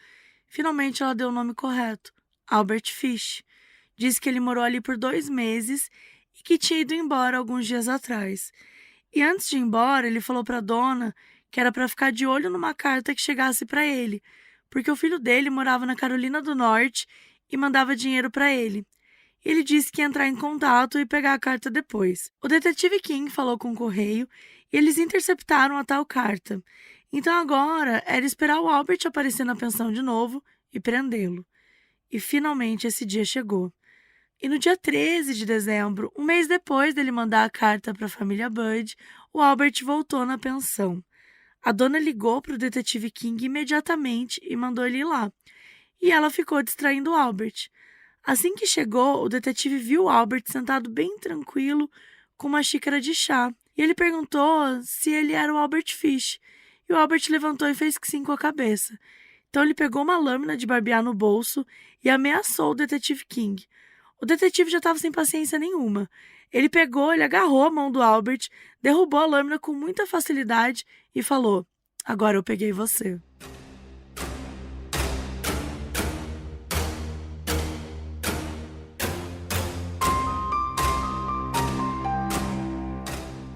Finalmente ela deu o nome correto, Albert Fish. Disse que ele morou ali por 2 meses e que tinha ido embora alguns dias atrás. E antes de ir embora, ele falou para a dona que era para ficar de olho numa carta que chegasse para ele, porque o filho dele morava na Carolina do Norte e mandava dinheiro para ele. Ele disse que ia entrar em contato e pegar a carta depois. O detetive King falou com o correio e eles interceptaram a tal carta. Então agora era esperar o Albert aparecer na pensão de novo e prendê-lo. E finalmente esse dia chegou. E no dia 13 de dezembro, um mês depois dele mandar a carta para a família Bud, o Albert voltou na pensão. A dona ligou para o detetive King imediatamente e mandou ele ir lá. E ela ficou distraindo o Albert. Assim que chegou, o detetive viu o Albert sentado bem tranquilo com uma xícara de chá. E ele perguntou se ele era o Albert Fish. E o Albert levantou e fez que sim com a cabeça. Então ele pegou uma lâmina de barbear no bolso e ameaçou o detetive King. O detetive já estava sem paciência nenhuma. Ele agarrou a mão do Albert, derrubou a lâmina com muita facilidade e falou: "Agora eu peguei você."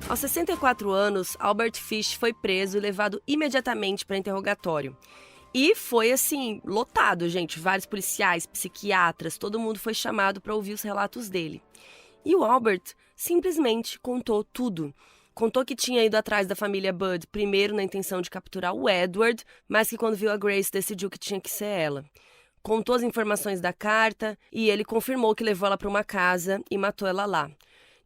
Aos 64 anos, Albert Fish foi preso e levado imediatamente para interrogatório. E foi, assim, lotado, gente. Vários policiais, psiquiatras, todo mundo foi chamado para ouvir os relatos dele. E o Albert simplesmente contou tudo. Contou que tinha ido atrás da família Bud primeiro na intenção de capturar o Edward, mas que quando viu a Grace decidiu que tinha que ser ela. Contou as informações da carta e ele confirmou que levou ela para uma casa e matou ela lá.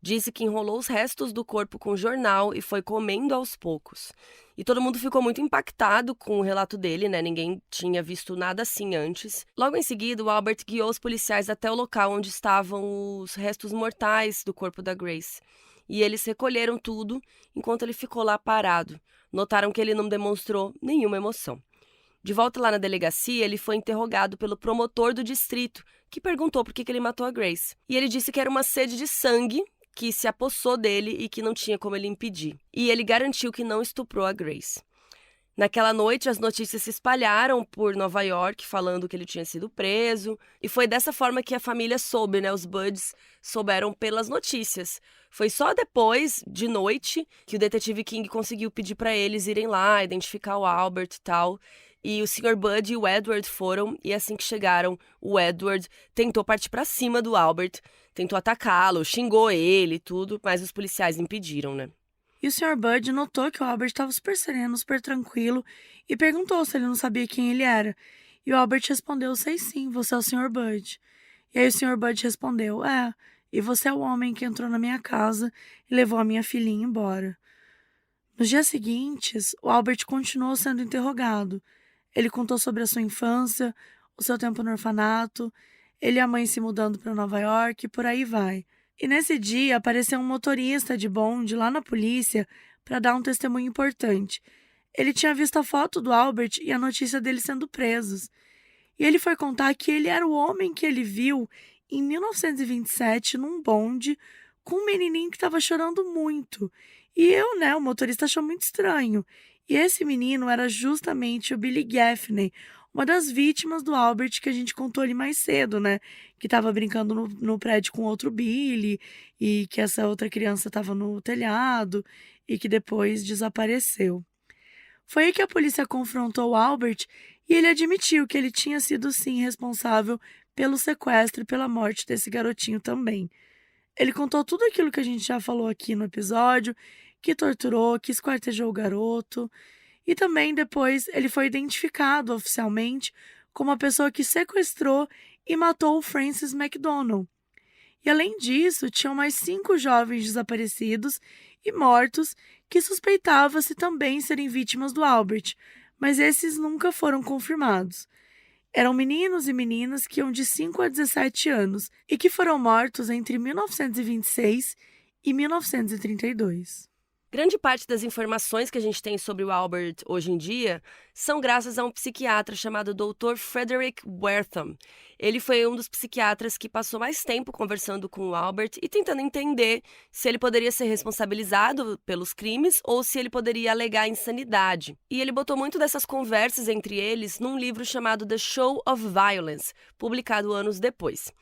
Disse que enrolou os restos do corpo com jornal e foi comendo aos poucos. E todo mundo ficou muito impactado com o relato dele, né? Ninguém tinha visto nada assim antes. Logo em seguida, o Albert guiou os policiais até o local onde estavam os restos mortais do corpo da Grace. E eles recolheram tudo enquanto ele ficou lá parado. Notaram que ele não demonstrou nenhuma emoção. De volta lá na delegacia, ele foi interrogado pelo promotor do distrito, que perguntou por que ele matou a Grace. E ele disse que era uma sede de sangue que se apossou dele e que não tinha como ele impedir. E ele garantiu que não estuprou a Grace. Naquela noite, as notícias se espalharam por Nova York, falando que ele tinha sido preso. E foi dessa forma que a família soube, né? Os Buds souberam pelas notícias. Foi só depois, de noite, que o detetive King conseguiu pedir para eles irem lá, identificar o Albert e tal. E o Sr. Bud e o Edward foram, e assim que chegaram, o Edward tentou partir para cima do Albert, tentou atacá-lo, xingou ele e tudo, mas os policiais impediram, né? E o Sr. Bud notou que o Albert estava super sereno, super tranquilo e perguntou se ele não sabia quem ele era. E o Albert respondeu: "Sei sim, você é o Sr. Bud." E aí o Sr. Bud respondeu: "É, e você é o homem que entrou na minha casa e levou a minha filhinha embora." Nos dias seguintes, o Albert continuou sendo interrogado. Ele contou sobre a sua infância, o seu tempo no orfanato, ele e a mãe se mudando para Nova York e por aí vai. E nesse dia apareceu um motorista de bonde lá na polícia para dar um testemunho importante. Ele tinha visto a foto do Albert e a notícia dele sendo presos. E ele foi contar que ele era o homem que ele viu em 1927 num bonde com um menininho que estava chorando muito. E o motorista achou muito estranho. E esse menino era justamente o Billy Gaffney, uma das vítimas do Albert que a gente contou ali mais cedo, né? Que estava brincando no prédio com outro Billy e que essa outra criança estava no telhado e que depois desapareceu. Foi aí que a polícia confrontou o Albert e ele admitiu que ele tinha sido sim responsável pelo sequestro e pela morte desse garotinho também. Ele contou tudo aquilo que a gente já falou aqui no episódio, que torturou, que esquartejou o garoto. E também depois ele foi identificado oficialmente como a pessoa que sequestrou e matou o Francis McDonald. E além disso, tinham mais 5 jovens desaparecidos e mortos que suspeitava-se também serem vítimas do Albert, mas esses nunca foram confirmados. Eram meninos e meninas que iam de 5 a 17 anos e que foram mortos entre 1926 e 1932. Grande parte das informações que a gente tem sobre o Albert hoje em dia são graças a um psiquiatra chamado Dr. Frederick Wertham. Ele foi um dos psiquiatras que passou mais tempo conversando com o Albert e tentando entender se ele poderia ser responsabilizado pelos crimes ou se ele poderia alegar insanidade. E ele botou muito dessas conversas entre eles num livro chamado The Show of Violence, publicado anos depois.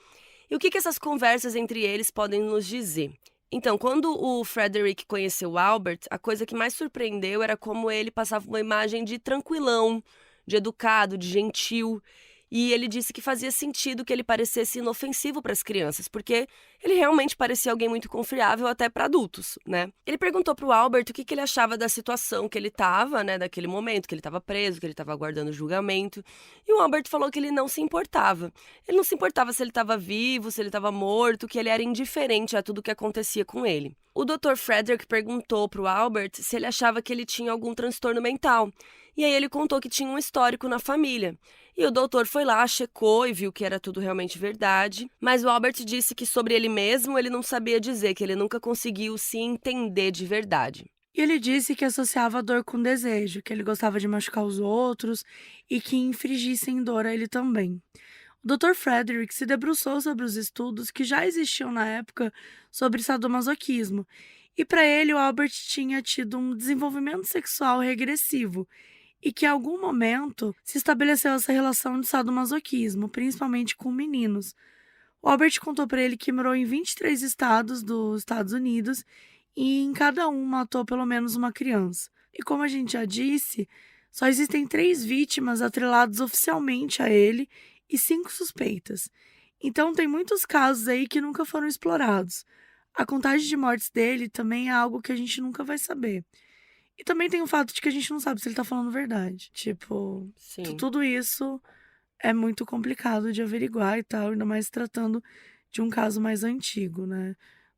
E o que essas conversas entre eles podem nos dizer? Então, quando o Frederick conheceu o Albert, a coisa que mais surpreendeu era como ele passava uma imagem de tranquilão, de educado, de gentil. E ele disse que fazia sentido que ele parecesse inofensivo para as crianças, porque ele realmente parecia alguém muito confiável até para adultos, né? Ele perguntou para o Albert o que ele achava da situação que ele estava, né, daquele momento, que ele estava preso, que ele estava aguardando julgamento. E o Albert falou que ele não se importava. Ele não se importava se ele estava vivo, se ele estava morto, que ele era indiferente a tudo o que acontecia com ele. O Dr. Frederick perguntou para o Albert se ele achava que ele tinha algum transtorno mental. E aí ele contou que tinha um histórico na família. E o doutor foi lá, checou e viu que era tudo realmente verdade. Mas o Albert disse que sobre ele mesmo ele não sabia dizer, que ele nunca conseguiu se entender de verdade. E ele disse que associava a dor com desejo, que ele gostava de machucar os outros e que infligissem dor a ele também. O Dr. Frederick se debruçou sobre os estudos que já existiam na época sobre sadomasoquismo. E para ele, o Albert tinha tido um desenvolvimento sexual regressivo e que em algum momento se estabeleceu essa relação de sadomasoquismo, principalmente com meninos. O Albert contou para ele que morou em 23 estados dos Estados Unidos e em cada um matou pelo menos uma criança. E como a gente já disse, só existem 3 vítimas atreladas oficialmente a ele e 5 suspeitas. Então tem muitos casos aí que nunca foram explorados. A contagem de mortes dele também é algo que a gente nunca vai saber. E também tem o fato de que a gente não sabe se ele tá falando verdade. Tipo, Sim. tudo isso é muito complicado de averiguar e tal, ainda mais tratando de um caso mais antigo, né?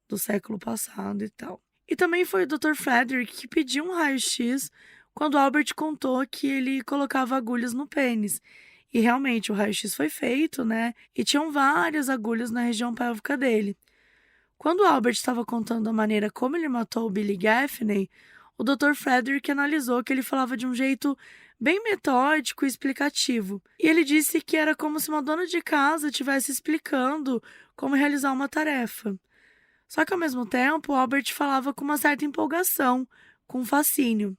Do século passado e tal. E também foi o Dr. Frederick que pediu um raio-x quando Albert contou que ele colocava agulhas no pênis. E realmente o raio-x foi feito, né? E tinham várias agulhas na região pélvica dele. Quando o Albert estava contando a maneira como ele matou o Billy Gaffney, o Dr. Frederick analisou que ele falava de um jeito bem metódico e explicativo. E ele disse que era como se uma dona de casa estivesse explicando como realizar uma tarefa. Só que, ao mesmo tempo, o Albert falava com uma certa empolgação, com fascínio.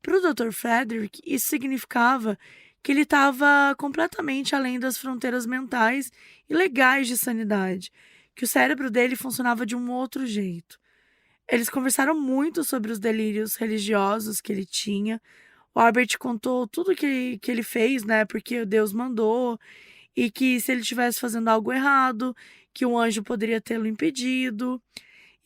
Para o Dr. Frederick, isso significava que ele estava completamente além das fronteiras mentais e legais de sanidade, que o cérebro dele funcionava de um outro jeito. Eles conversaram muito sobre os delírios religiosos que ele tinha. O Albert contou tudo que ele fez, né? Porque Deus mandou. E que se ele estivesse fazendo algo errado, que um anjo poderia tê-lo impedido.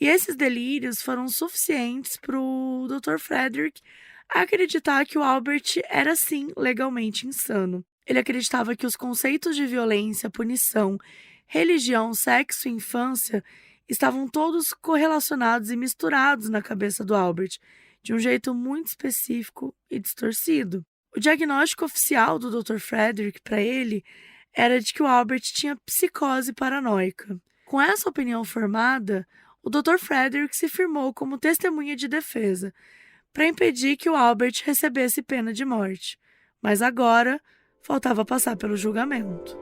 E esses delírios foram suficientes para o Dr. Frederick acreditar que o Albert era, sim, legalmente insano. Ele acreditava que os conceitos de violência, punição, religião, sexo e infância estavam todos correlacionados e misturados na cabeça do Albert, de um jeito muito específico e distorcido. O diagnóstico oficial do Dr. Frederick para ele era de que o Albert tinha psicose paranoica. Com essa opinião formada, o Dr. Frederick se firmou como testemunha de defesa, para impedir que o Albert recebesse pena de morte. Mas agora, faltava passar pelo julgamento.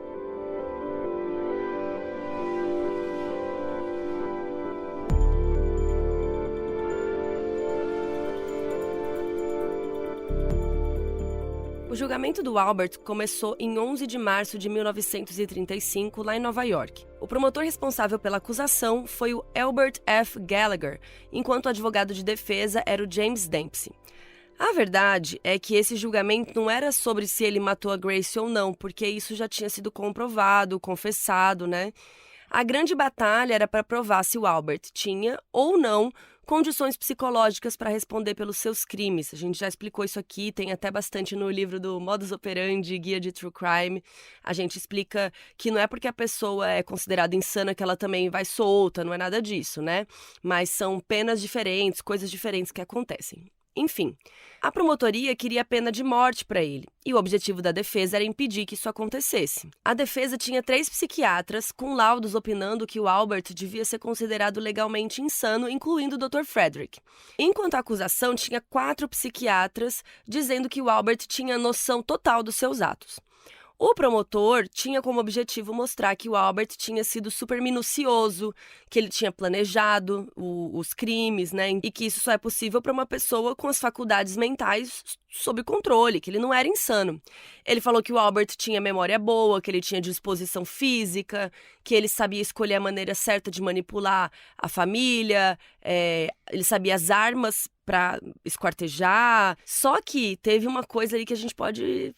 O julgamento do Albert começou em 11 de março de 1935, lá em Nova York. O promotor responsável pela acusação foi o Albert F. Gallagher, enquanto o advogado de defesa era o James Dempsey. A verdade é que esse julgamento não era sobre se ele matou a Grace ou não, porque isso já tinha sido comprovado, confessado, né? A grande batalha era para provar se o Albert tinha ou não condições psicológicas para responder pelos seus crimes. A gente já explicou isso aqui, tem até bastante no livro do Modus Operandi, Guia de True Crime. A gente explica que não é porque a pessoa é considerada insana que ela também vai solta, não é nada disso, né? Mas são penas diferentes, coisas diferentes que acontecem. Enfim, a promotoria queria pena de morte para ele, e o objetivo da defesa era impedir que isso acontecesse. A defesa tinha 3 psiquiatras, com laudos opinando que o Albert devia ser considerado legalmente insano, incluindo o Dr. Frederick. Enquanto a acusação tinha 4 psiquiatras, dizendo que o Albert tinha noção total dos seus atos. O promotor tinha como objetivo mostrar que o Albert tinha sido super minucioso, que ele tinha planejado os crimes, né? E que isso só é possível para uma pessoa com as faculdades mentais sob controle, que ele não era insano. Ele falou que o Albert tinha memória boa, que ele tinha disposição física, que ele sabia escolher a maneira certa de manipular a família, ele sabia as armas para esquartejar. Só que teve uma coisa ali que a gente pode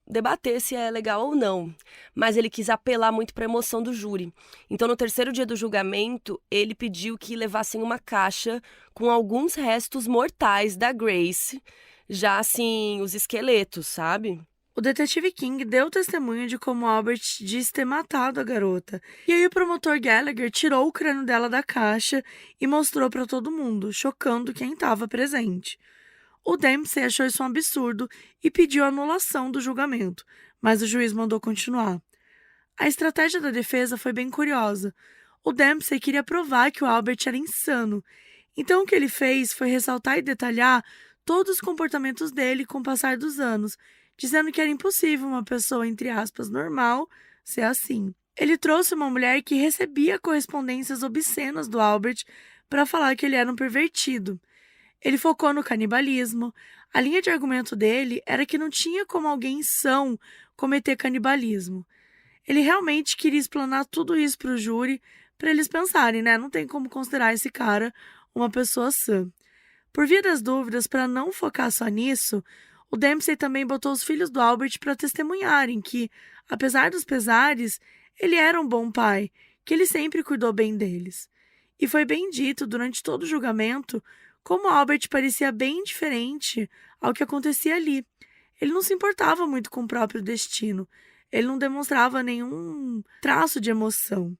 debater se é legal ou não, mas ele quis apelar muito para a emoção do júri. Então, no 3º dia do julgamento, ele pediu que levassem uma caixa com alguns restos mortais da Grace, já assim, os esqueletos, sabe? O detetive King deu testemunho de como Albert disse ter matado a garota. E aí o promotor Gallagher tirou o crânio dela da caixa e mostrou para todo mundo, chocando quem estava presente. O Dempsey achou isso um absurdo e pediu a anulação do julgamento, mas o juiz mandou continuar. A estratégia da defesa foi bem curiosa. O Dempsey queria provar que o Albert era insano. Então o que ele fez foi ressaltar e detalhar todos os comportamentos dele com o passar dos anos, dizendo que era impossível uma pessoa, entre aspas, normal, ser assim. Ele trouxe uma mulher que recebia correspondências obscenas do Albert para falar que ele era um pervertido. Ele focou no canibalismo. A linha de argumento dele era que não tinha como alguém são cometer canibalismo. Ele realmente queria explanar tudo isso para o júri, para eles pensarem, né? Não tem como considerar esse cara uma pessoa sã. Por via das dúvidas, para não focar só nisso, o Dempsey também botou os filhos do Albert para testemunharem que, apesar dos pesares, ele era um bom pai, que ele sempre cuidou bem deles. E foi bem dito durante todo o julgamento como Albert parecia bem diferente ao que acontecia ali. Ele não se importava muito com o próprio destino. Ele não demonstrava nenhum traço de emoção.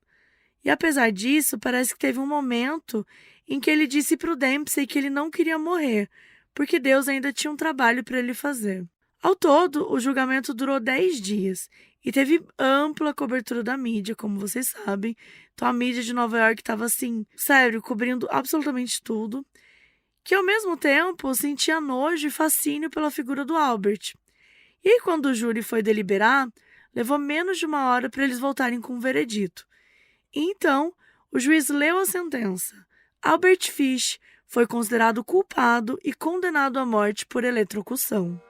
E apesar disso, parece que teve um momento em que ele disse para o Dempsey que ele não queria morrer, porque Deus ainda tinha um trabalho para ele fazer. Ao todo, o julgamento durou 10 dias e teve ampla cobertura da mídia, como vocês sabem. Então a mídia de Nova York estava assim, sério, cobrindo absolutamente tudo, que ao mesmo tempo sentia nojo e fascínio pela figura do Albert. E aí, quando o júri foi deliberar, levou menos de 1 hora para eles voltarem com o veredito. E então, o juiz leu a sentença. Albert Fish foi considerado culpado e condenado à morte por eletrocução.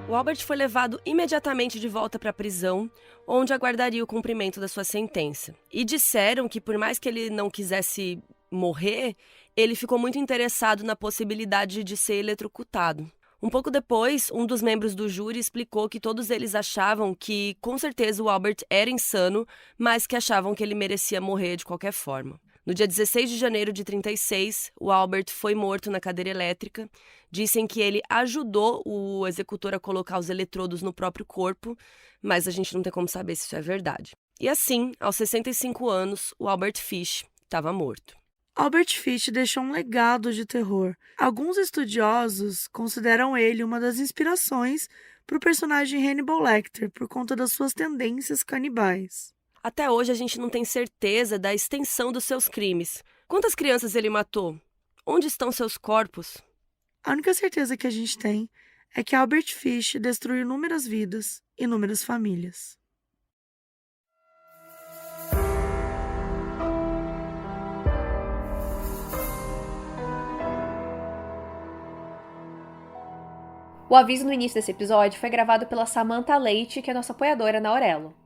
O Albert foi levado imediatamente de volta para a prisão, onde aguardaria o cumprimento da sua sentença. E disseram que, por mais que ele não quisesse morrer, ele ficou muito interessado na possibilidade de ser eletrocutado. Um pouco depois, um dos membros do júri explicou que todos eles achavam que, com certeza, o Albert era insano, mas que achavam que ele merecia morrer de qualquer forma. No dia 16 de janeiro de 1936, o Albert foi morto na cadeira elétrica. Dizem que ele ajudou o executor a colocar os eletrodos no próprio corpo, mas a gente não tem como saber se isso é verdade. E assim, aos 65 anos, o Albert Fish estava morto. Albert Fish deixou um legado de terror. Alguns estudiosos consideram ele uma das inspirações para o personagem Hannibal Lecter, por conta das suas tendências canibais. Até hoje a gente não tem certeza da extensão dos seus crimes. Quantas crianças ele matou? Onde estão seus corpos? A única certeza que a gente tem é que Albert Fish destruiu inúmeras vidas e inúmeras famílias. O aviso no início desse episódio foi gravado pela Samantha Leite, que é nossa apoiadora na Aurelo.